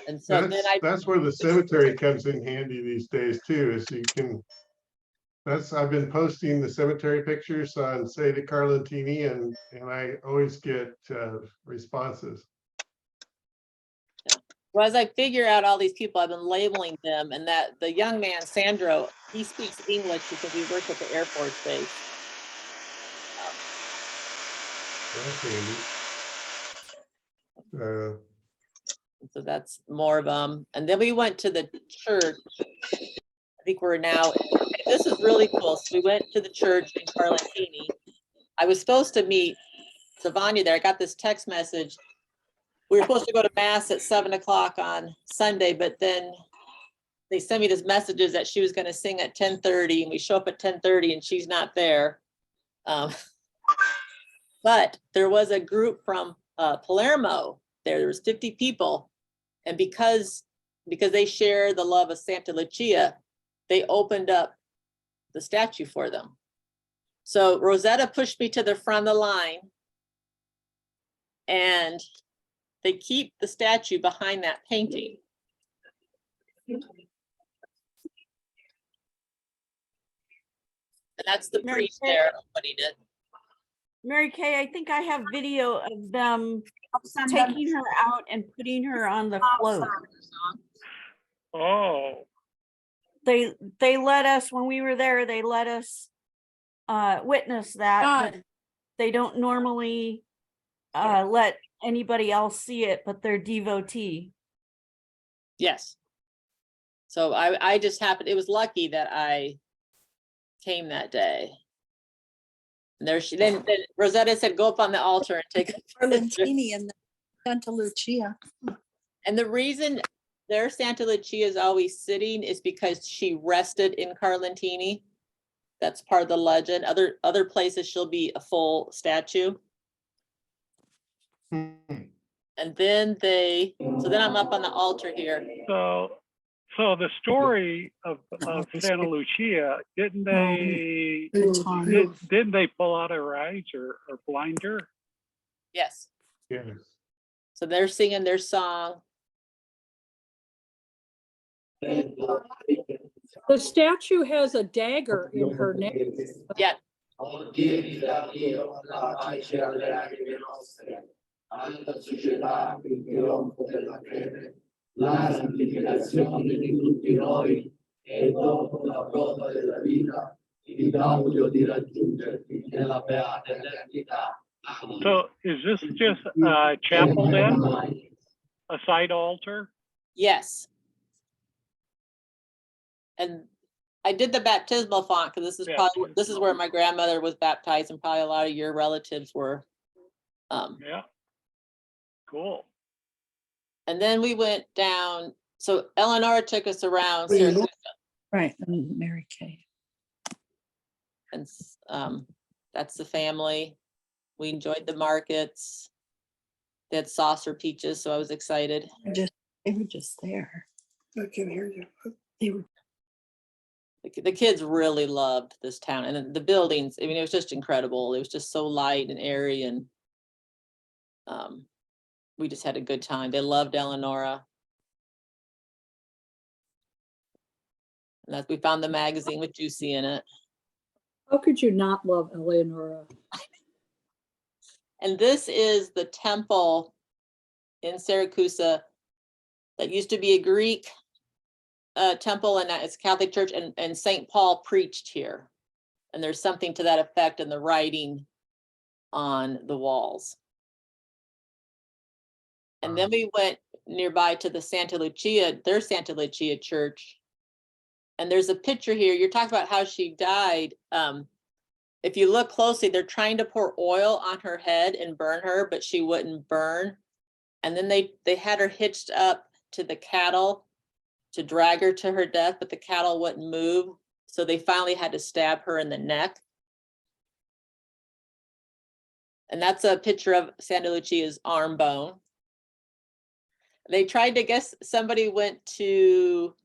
And so that's where the cemetery comes in handy these days too, is you can. I've been posting the cemetery pictures on Say to Carlentini, and I always get responses. Well, as I figure out all these people, I've been labeling them, and that the young man, Sandro, he speaks English because he works at the Air Force Base. That's handy. So that's more of them. And then we went to the church. I think we're now, this is really cool. So we went to the church in Carlentini. I was supposed to meet Savanya there. I got this text message. We were supposed to go to mass at 7 o'clock on Sunday, but then they sent me this messages that she was going to sing at 10:30, and we show up at 10:30 and she's not there. But there was a group from Palermo there. There was 50 people. And because they share the love of Santa Lucia, they opened up the statue for them. So Rosetta pushed me to the front of the line, and they keep the statue behind that painting. And that's the priest there, what he did. Mary Kay, I think I have video of them taking her out and putting her on the float. Oh. They let us, when we were there, they let us witness that. But they don't normally let anybody else see it, but they're devotee. Yes. So I just happened, it was lucky that I came that day. And there she then Rosetta said, go up on the altar and take a Carlentini and Santa Lucia. And the reason their Santa Lucia is always sitting is because she rested in Carlentini. That's part of the legend. Other places she'll be a full statue. And then so then I'm up on the altar here. So the story of Santa Lucia, didn't they pull out her eyes or blind her? Yes. Yes. So they're singing their song. The statue has a dagger in her neck. Yeah. La santificazione di tutti noi e dopo la prova della vita ti gaudio di raggiungerti nella beata eternità. So is this just a chapel then? A side altar? Yes. And I did the baptismal font because this is where my grandmother was baptized, and probably a lot of your relatives were. Yeah. Cool. And then we went down. So Eleanor took us around. Right, Mary Kay. And that's the family. We enjoyed the markets. They had saucer peaches, so I was excited. They were just there. I can hear you. They were. The kids really loved this town, and the buildings. I mean, it was just incredible. It was just so light and airy, and we just had a good time. They loved Eleonora. And that we found the magazine with Juicy in it. How could you not love Eleonora? And this is the temple in Syracuse that used to be a Greek temple, and it's a Catholic church, and St. Paul preached here. And there's something to that effect in the writing on the walls. And then we went nearby to the Santa Lucia, their Santa Lucia church. And there's a picture here. You're talking about how she died. If you look closely, they're trying to pour oil on her head and burn her, but she wouldn't burn. And then they had her hitched up to the cattle to drag her to her death, but the cattle wouldn't move. So they finally had to stab her in the neck. And that's a picture of Santa Lucia's arm bone. They tried to guess, somebody went to,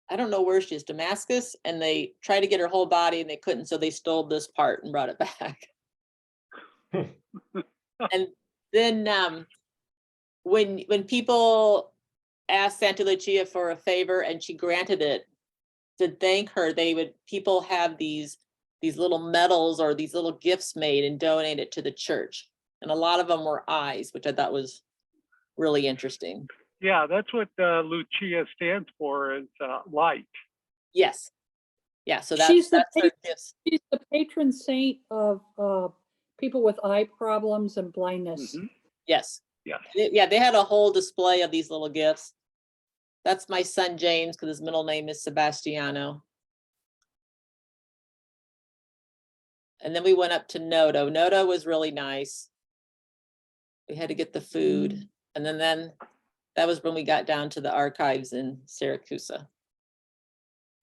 I don't know where she is, Damascus, and they tried to get her whole body and they couldn't, so they stole this part and brought it back. And then when people asked Santa Lucia for a favor and she granted it, to thank her, people have these little medals or these little gifts made and donate it to the church. And a lot of them were eyes, which I thought was really interesting. Yeah, that's what Lucia stands for, is light. Yes. Yeah, so She's that's her gifts. She's the patron saint of people with eye problems and blindness. Yes. Yeah. Yeah, they had a whole display of these little gifts. That's my son James, because his middle name is Sebastiano. And then we went up to Noto. Noto was really nice. We had to get the food. And then that was when we got down to the archives in Syracuse.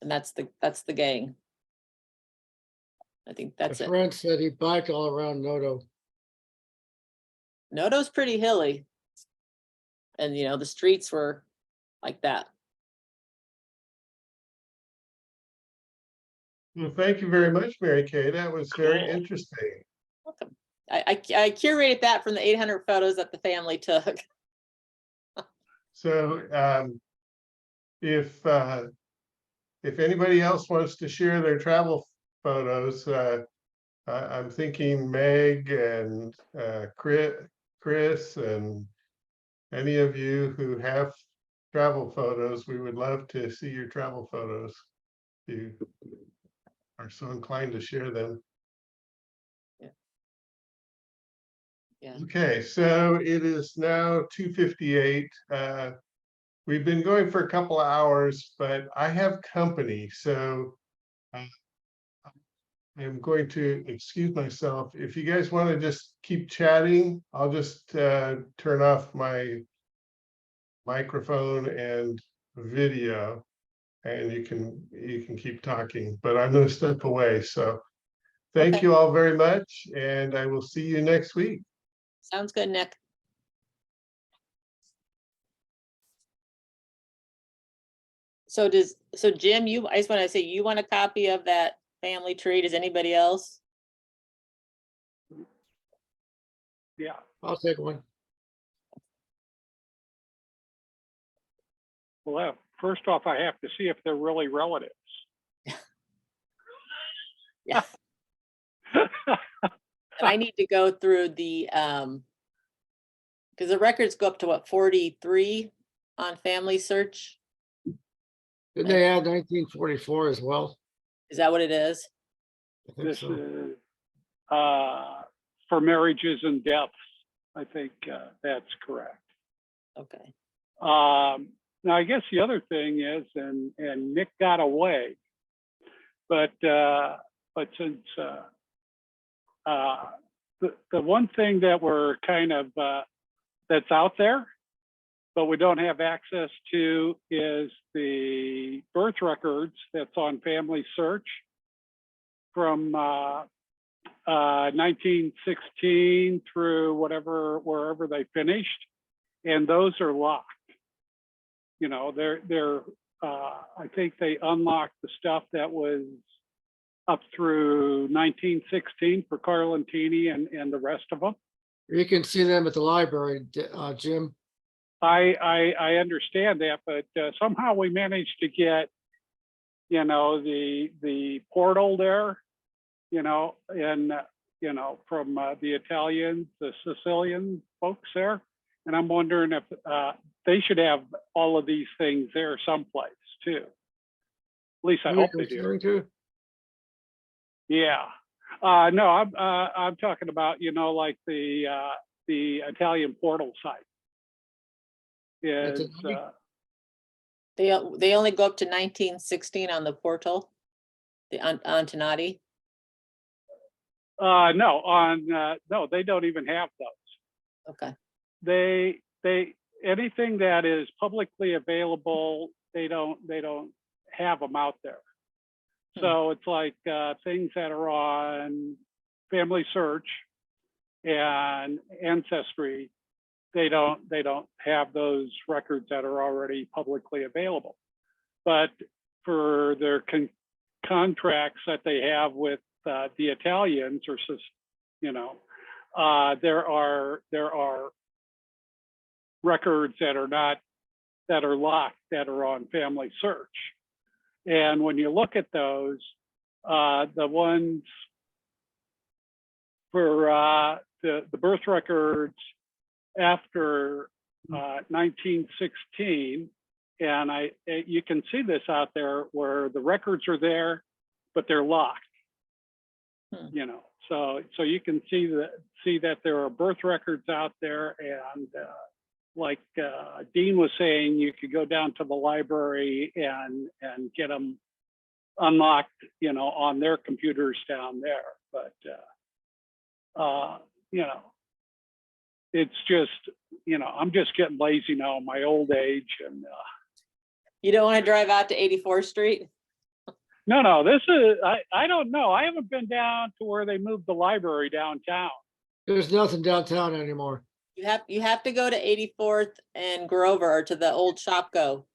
And that's the gang. I think that's A it. friend said he biked all around Noto. Noto's pretty hilly. And the streets were like that. Well, thank you very much, Mary Kay. That was very interesting. Welcome. I curated that from the 800 photos that the family took. So if anybody else wants to share their travel photos, I'm thinking Meg and Chris and any of you who have travel photos, we would love to see your travel photos. If you are so inclined to share them. Yeah. Okay, so it is now 2:58. We've been going for a couple of hours, but I have company, so I'm going to excuse myself. If you guys want to just keep chatting, I'll just turn off my microphone and video, and you can keep talking, but I'm going to step away. So thank you all very much, and I will see you next week. Sounds good, Nick. So Jim, I just want to say, you want a copy of that family tree? Does anybody else? Yeah, I'll take one. Well, first off, I have to see if they're really relatives. Yeah. I need to go through the because the records go up to what, 43 on Family Search? Didn't they add 1944 as well? Is that what it is? I think This so. is for marriages and deaths. I think that's correct. Okay. Now, I guess the other thing is, and Nick got away, but since the one thing that we're kind of that's out there, but we don't have access to, is the birth records that's on Family Search from 1916 through wherever they finished, and those are locked. They're I think they unlocked the stuff that was up through 1916 for Carlentini and the rest of them. You can see them at the library, Jim. I understand that, but somehow we managed to get, the portal there, and you know, from the Italians, the Sicilian folks there. And I'm wondering if they should have all of these things there someplace too. At least I hope they do. Yeah. No, I'm talking about, you know, like the Italian portal site. Is They only go up to 1916 on the portal, the Antonati. No, they don't even have those. Okay. They anything that is publicly available, they don't have them out there. So it's like things that are on Family Search and Ancestry, they don't have those records that are already publicly available. But for their contracts that they have with the Italians, or you know, there are records that are locked, that are on Family Search. And when you look at those, the ones for the birth records after 1916, and you can see this out there where the records are there, but they're locked. You know, so you can see that there are birth records out there, and like Dean was saying, you could go down to the library and get them unlocked, you know, on their computers down there. But you know, it's just, you know, I'm just getting lazy now in my old age, and you don't want to drive out to 84th Street? No, this is, I don't know. I haven't been down to where they moved the library downtown. There's nothing downtown anymore. You have to go to 84th and Grover, or to the old Shopko.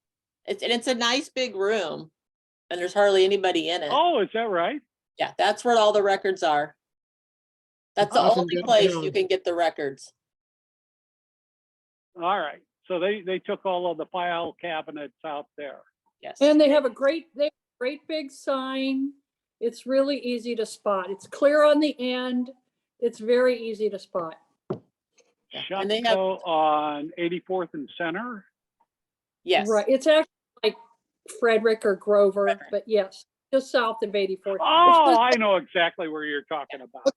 It's a nice big room, and there's hardly anybody in it. Oh, is that right? Yeah, that's where all the records are. That's the only place you can get the records. All right. So they took all of the file cabinets out there. Yes. And they have a great big sign. It's really easy to spot. It's clear on the end. It's very easy to spot. Yeah. And they have on 84th and Center. Yes. Right. It's actually like Frederick or Grover, but yes, just south of 84th. Oh, I know exactly where you're talking about.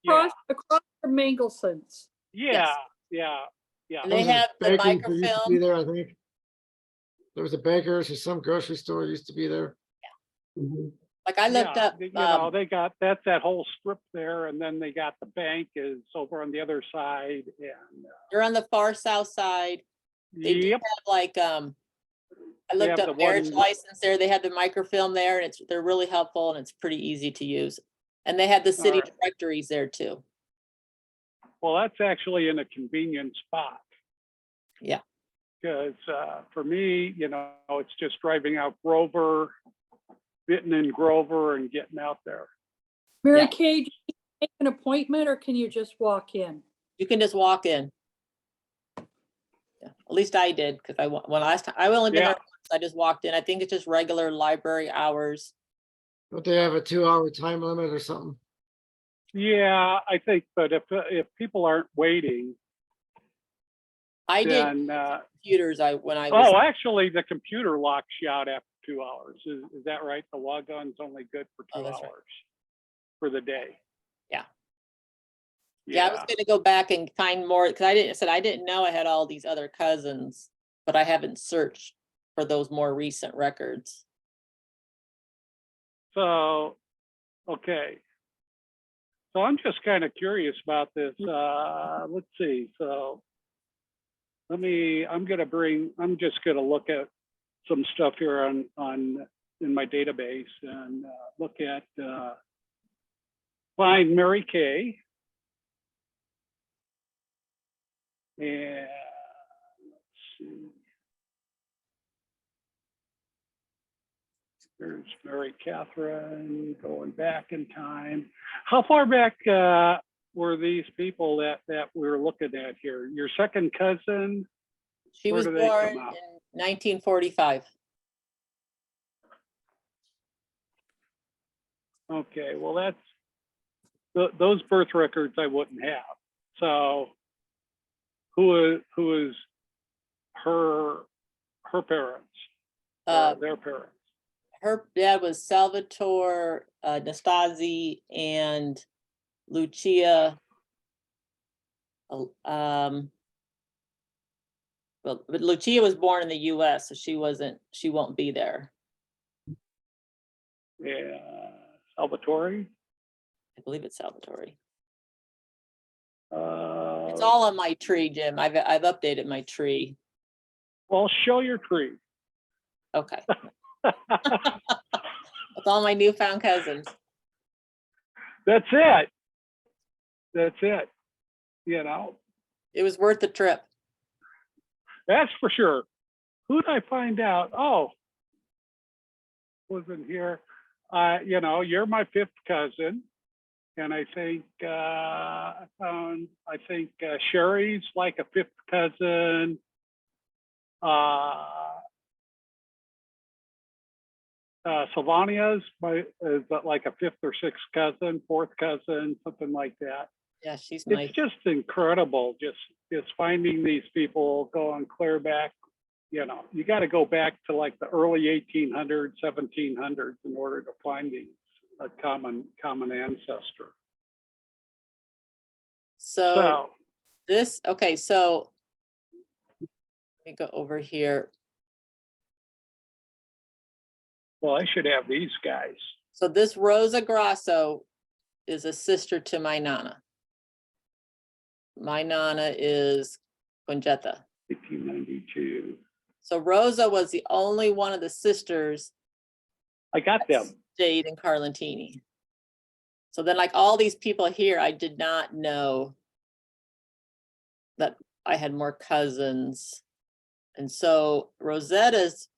Across from Mangelson's. Yeah. And they have the microfilm. There, I think there was a baker's or some grocery store used to be there. Like I looked up, you know, they got that's that whole strip there, and then they got the bank is over on the other side, and they're on the far south side. They do have like I looked up marriage license there. They had the microfilm there, and they're really helpful, and it's pretty easy to use. And they had the city directories there too. Well, that's actually in a convenient spot. Yeah. Because for me, you know, it's just driving out Grover, Vinton and Grover, and getting out there. Mary Kay, do you make an appointment, or can you just walk in? You can just walk in. Yeah. At least I did, because when last time I only been there once, I just walked in. I think it's just regular library hours. Don't they have a 2-hour time limit or something? Yeah, I think, but if people aren't waiting, I then, did computers. When I was. Oh, actually, the computer locks you out after 2 hours. Is that right? The logon's only good for 2 hours for the day. Yeah, I was going to go back and find more, because I didn't know I had all these other cousins, but I haven't searched for those more recent records. So, okay. So I'm just kind of curious about this. Let's see. So I'm just going to look at some stuff here in my database and look at find Mary Kay. And let's see. There's Mary Catherine going back in time. How far back were these people that we were looking at here? Your second cousin? She was born in 1945. Okay, well those birth records I wouldn't have. So who is her parents? Or their parents? Her dad was Salvatore Nastasi and Lucia. Well, but Lucia was born in the U.S., so she won't be there. Yeah, Salvatore. I believe it's Salvatore. Uh, It's all on my tree, Jim. I've updated my tree. Well, show your tree. Okay. With all my newfound cousins. That's it. That's it. You know. It was worth the trip. That's for sure. Who did I find out? Oh, wasn't here. You know, you're my fifth cousin, and I think Sherry's like a fifth cousin. Sylvania's is like a fifth or sixth cousin, fourth cousin, something like that. Yeah, she's nice. It's just incredible, just finding these people going clear back. You know, you got to go back to like the early 1800s, 1700s in order to find a common ancestor. So this, okay, so let me go over here. Well, I should have these guys. So this Rosa Grasso is a sister to my Nana. My Nana is Conjeta. 1892. So Rosa was the only one of the sisters. I got them. Stayed in Carlentini. So then, like all these people here, I did not know that I had more cousins. And so Rosetta's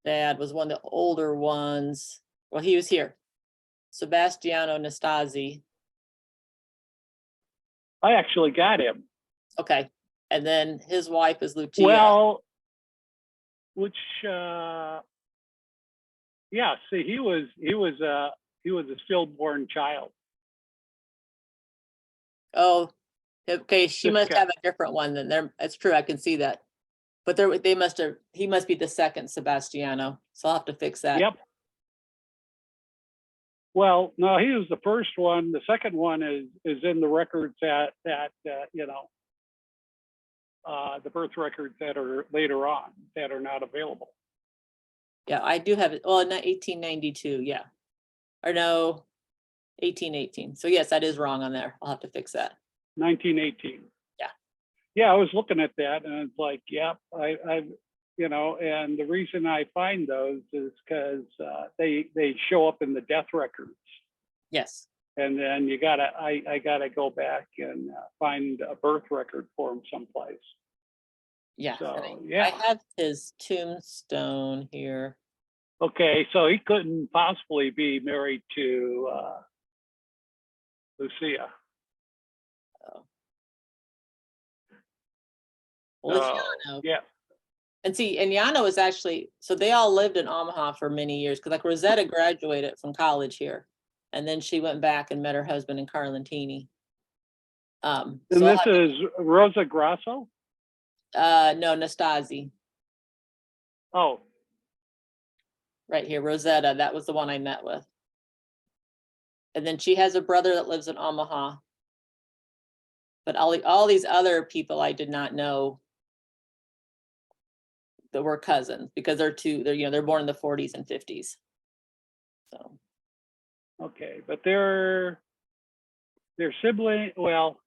dad was one of the older ones. Well, he was here. Sebastiano Nastasi. I actually got him. Okay. And then his wife is Lucia. Well, which yeah, see, he was a stillborn child. Oh, okay. She must have a different one than there. It's true. I can see that. But he must be the second Sebastiano. So I'll have to fix that. Yep. Well, no, he was the first one. The second one is in the records that you know, the birth records that are later on that are not available. Yeah, I do have it. Well, not 1892. Yeah, or no, 1818. So yes, that is wrong on there. I'll have to fix that. 1918. Yeah. Yeah, I was looking at that and it's like, yep, I you know, and the reason I find those is because they show up in the death records. Yes. And then I gotta go back and find a birth record for him someplace. Yeah. So yeah, I have his tombstone here. okay, so he couldn't possibly be married to Lucia. Oh. Well, it's Yano. Yeah. And see, and Yano is actually, so they all lived in Omaha for many years, because like Rosetta graduated from college here, and then she went back and met her husband in Carlentini. And so this is Rosa Grasso? No, Nastasi. Oh. Right here, Rosetta, that was the one I met with. And then she has a brother that lives in Omaha. But all these other people I did not know that were cousins, because they're born in the 40s and 50s. So. Okay, but they're sibling, well,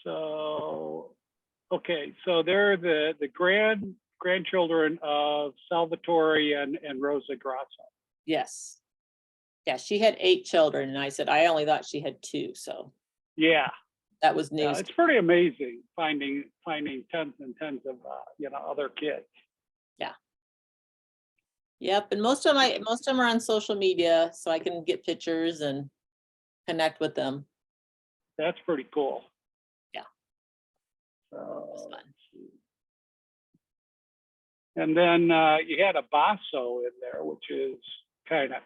so, okay, so they're the grandchildren of Salvatore and Rosa Grasso. Yes. Yeah, she had 8 children, and I said I only thought she had 2. So yeah, that was news. Yeah, it's pretty amazing finding tons and tons of you know, other kids. Yeah. Yep, and most of them are on social media, so I can get pictures and connect with them. That's pretty cool. Yeah. So, and then you had a basso in there, which is kind of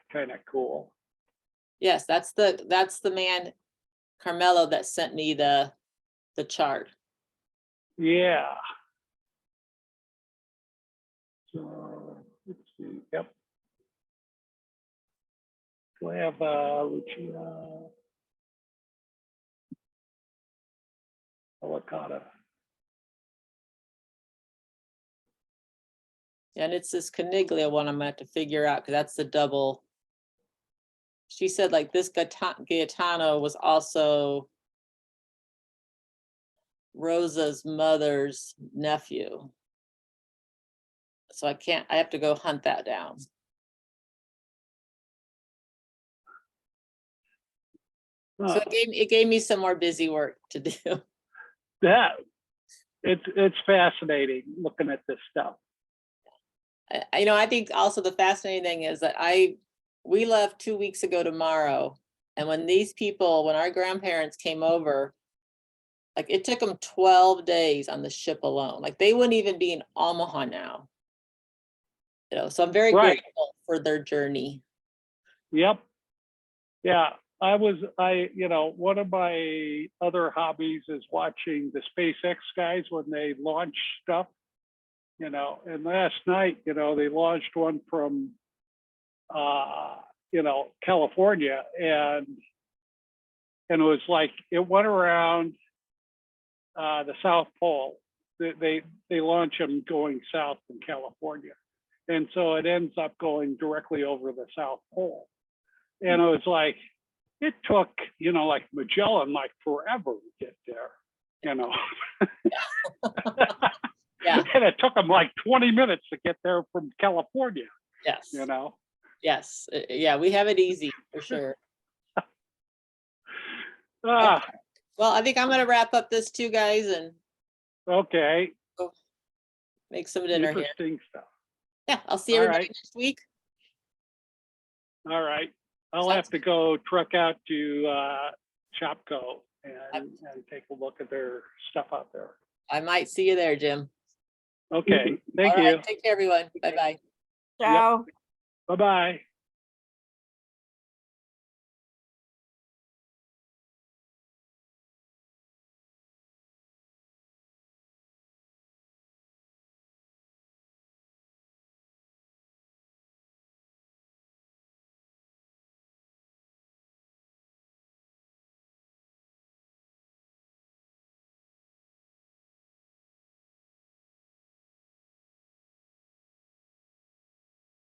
cool. Yes, that's the man, Carmelo, that sent me the chart. Yeah. So, let's see, yep. Do I have, Lucia? Alicata. And it's this Caniglia one I'm gonna have to figure out, because that's the double. She said like this Gaetano was also Rosa's mother's nephew. So I have to go hunt that down. So it gave me some more busy work to do. That, it's fascinating looking at this stuff. I think also the fascinating thing is that we left 2 weeks ago tomorrow. And when our grandparents came over, like it took them 12 days on the ship alone. Like they wouldn't even be in Omaha now. So I'm very grateful for their journey. Yep. Yeah. One of my other hobbies is watching the SpaceX guys when they launch stuff, and last night, they launched one from, California, and it was like, it went around the South Pole. They launch them going south in California. And so it ends up going directly over the South Pole. And it was like, it took, like Magellan, like forever to get there, Yeah. And it took them like 20 minutes to get there from California. Yes. Yes. Yeah, we have it easy for sure. Okay. Well, I think I'm going to wrap up this too, guys, and okay, go make some dinner here. Interesting stuff. Yeah, I'll see everybody next week. All right. I'll have to go truck out to Shopko and take a look at their stuff out there. I might see you there, Jim. Okay. Thank All you. right, take care, everyone. Bye-bye. Ciao. Bye-bye.